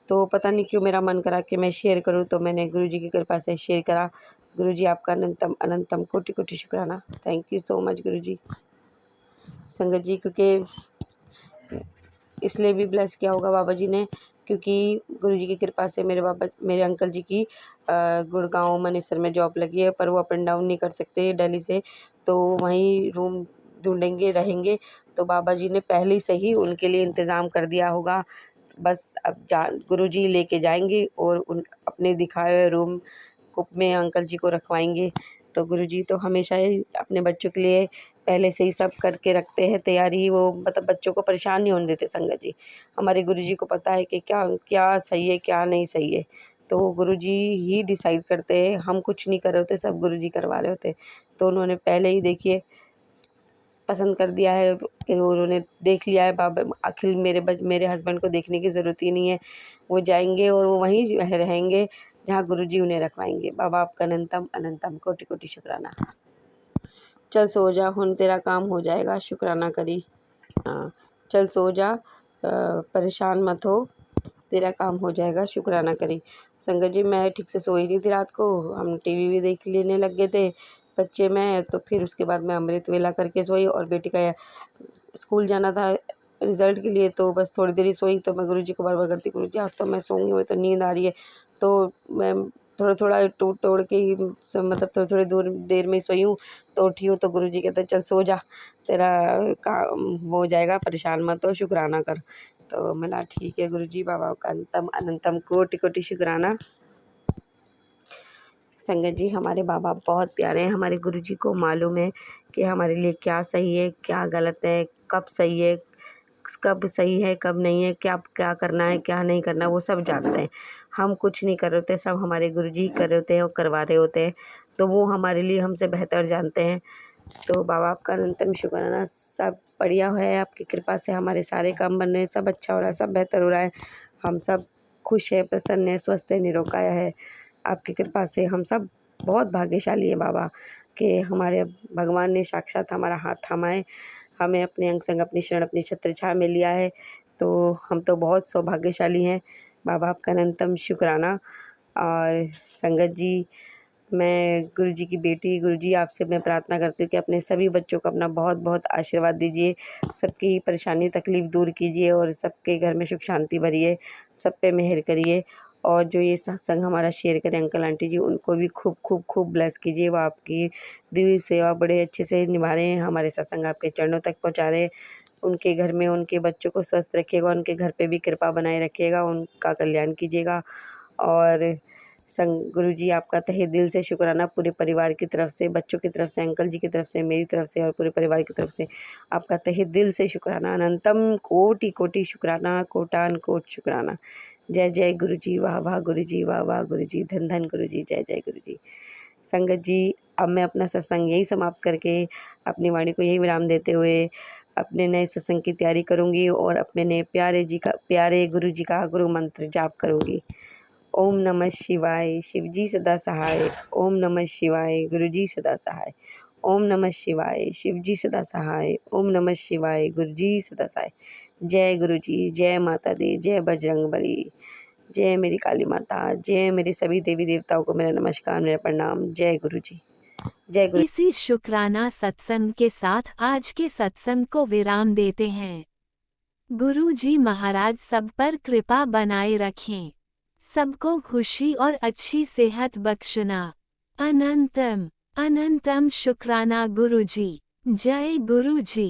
तो पता नहीं क्यों मेरा मन करा कि मैं शेयर करूँ, तो मैंने गुरु जी की कृपा से शेयर करा। गुरु जी आपका अनंतम अनंतम कोटि कोटि शुक्राना। थैंक यू सो मच गुरु जी। संगत जी क्योंकि इसलिए भी ब्लेस किया होगा बाबा जी ने, क्योंकि गुरु जी की कृपा से मेरे अंकल जी की गुड़गांव मनेसर में जॉब लगी है, पर वो अप एंड डाउन नहीं कर सकते दिल्ली से, तो वहीं रूम ढूंढेंगे रहेंगे। तो बाबा जी ने पहले से ही उनके लिए इंतज़ाम कर दिया होगा। बस अब गुरु जी लेके जाएंगे और अपने दिखाए हुए रूम में अंकल जी को रखवाएंगे। तो गुरु जी तो हमेशा ही अपने बच्चों के लिए पहले से ही सब करके रखते हैं तैयारी, वो मतलब बच्चों को परेशान नहीं होने देते संगत जी। हमारे गुरु जी को पता है कि क्या क्या सही है क्या नहीं सही है, तो गुरु जी ही डिसाइड करते हैं, हम कुछ नहीं कर रहे होते, सब गुरु जी करवा रहे होते। तो उन्होंने पहले ही देखिए पसंद कर दिया है कि उन्होंने देख लिया है बाबा अखिल मेरे हस्बैंड को देखने की ज़रूरत ही नहीं है, वो जाएंगे और वो वहीं रहेंगे जहाँ गुरु जी उन्हें रखवाएंगे। बाबा आपका अनंतम अनंतम कोटि कोटि शुक्राना। चल सो जा हुन तेरा काम हो जाएगा, शुक्राना करी। हाँ चल सो जा, परेशान मत हो, तेरा काम हो जाएगा, शुक्राना करी। संगत जी मैं ठीक से सोई नहीं थी रात को, हम टीवी भी देख लेने लग गए थे बच्चे में, तो फिर उसके बाद मैं अमृत वेला करके सोई, और बेटी का स्कूल जाना था रिज़ल्ट के लिए, तो बस थोड़ी देर ही सोई। तो मैं गुरुजी को बार बार करती, गुरुजी आज तो मैं सोऊंगी, मुझे तो नींद आ रही है। तो मैं थोड़ा थोड़ा टूट तोड़ के ही मतलब थोड़ी थोड़ी देर में सोई हूँ, तो उठी हूँ तो गुरुजी कहते चल सो जा, तेरा काम हो जाएगा, परेशान मत हो, शुक्राना कर। तो मिला ठीक है गुरुजी, बाबा का अनंतम अनंतम कोटि कोटि शुक्राना। संगत जी हमारे बाबा बहुत प्यारे हैं, हमारे गुरुजी को मालूम है कि हमारे लिए क्या सही है क्या गलत है, कब सही है कब सही है कब नहीं है, क्या क्या करना है क्या नहीं करना, वो सब जानते हैं। हम कुछ नहीं कर रहे होते, सब हमारे गुरुजी कर रहे होते हैं और करवा रहे होते हैं, तो वो हमारे लिए हमसे बेहतर जानते हैं। तो बाबा आपका अनंतम शुक्राना। सब बढ़िया है आपकी कृपा से, हमारे सारे काम बन रहे हैं, सब अच्छा हो रहा है, सब बेहतर हो रहा है, हम सब खुश है, प्रसन्न है, स्वस्थ है, निरोगाया है। आपकी कृपा से हम सब बहुत भाग्यशाली हैं बाबा, कि हमारे भगवान ने साक्षात हमारा हाथ थामा है, हमें अपने अंग संग अपनी शरण अपनी छत्र छाया में लिया है, तो हम तो बहुत सौभाग्यशाली हैं। बाबा आपका अनंतम शुक्राना। और संगत जी मैं गुरु जी की बेटी, गुरु जी आपसे मैं प्रार्थना करती हूँ कि अपने सभी बच्चों को अपना बहुत बहुत आशीर्वाद दीजिए, सबकी परेशानी तकलीफ़ दूर कीजिए और सबके घर में सुख शांति भरिए, सब पे मेहर करिए। और जो ये सत्संग हमारा शेयर करें अंकल आंटी जी, उनको भी खूब खूब खूब ब्लेस कीजिए, वो आपकी दी हुई सेवा बड़े अच्छे से निभा रहे हैं, हमारे सत्संग आपके चरणों तक पहुँचा रहे हैं। उनके घर में उनके बच्चों को स्वस्थ रखिएगा, उनके घर पे भी कृपा बनाए रखिएगा, उनका कल्याण कीजिएगा। और गुरु जी आपका तहे दिल से शुक्राना, पूरे परिवार की तरफ से, बच्चों की तरफ से, अंकल जी की तरफ से, मेरी तरफ से और पूरे परिवार की तरफ से आपका तहे दिल से शुक्राना, अनंतम कोटि कोटि शुक्राना, कोटान कोट शुक्राना। जय जय गुरु जी, वाह वाह गुरु जी, वाह वाह गुरु जी, धन धन गुरु जी, जय जय गुरु जी। संगत जी अब मैं अपना सत्संग यही समाप्त करके अपनी वाणी को यही विराम देते हुए अपने नए सत्संग की तैयारी करूँगी और अपने नए प्यारे गुरु जी का गुरु मंत्र जाप करूँगी। ओम नमः शिवाय, शिव जी सदा सहाय। ओम नमः शिवाय, गुरु जी सदा सहाय। ओम नमः शिवाय। शिव जी सदा सहाय। ओम नमः शिवाय। गुरु जी सदा सहाय। जय गुरु जी, जय माता दी, जय बजरंग बली, जय मेरी काली माता, जय मेरे सभी देवी देवताओं को मेरा नमस्कार, मेरा प्रणाम। जय गुरु जी, जय गुरु। इसी शुक्राना सत्संग के साथ आज के सत्संग को विराम देते हैं। गुरु जी महाराज सब पर कृपा बनाए रखें, सबको खुशी और अच्छी सेहत बख्शना। अनंतम अनंतम शुक्राना गुरु जी। जय गुरु जी।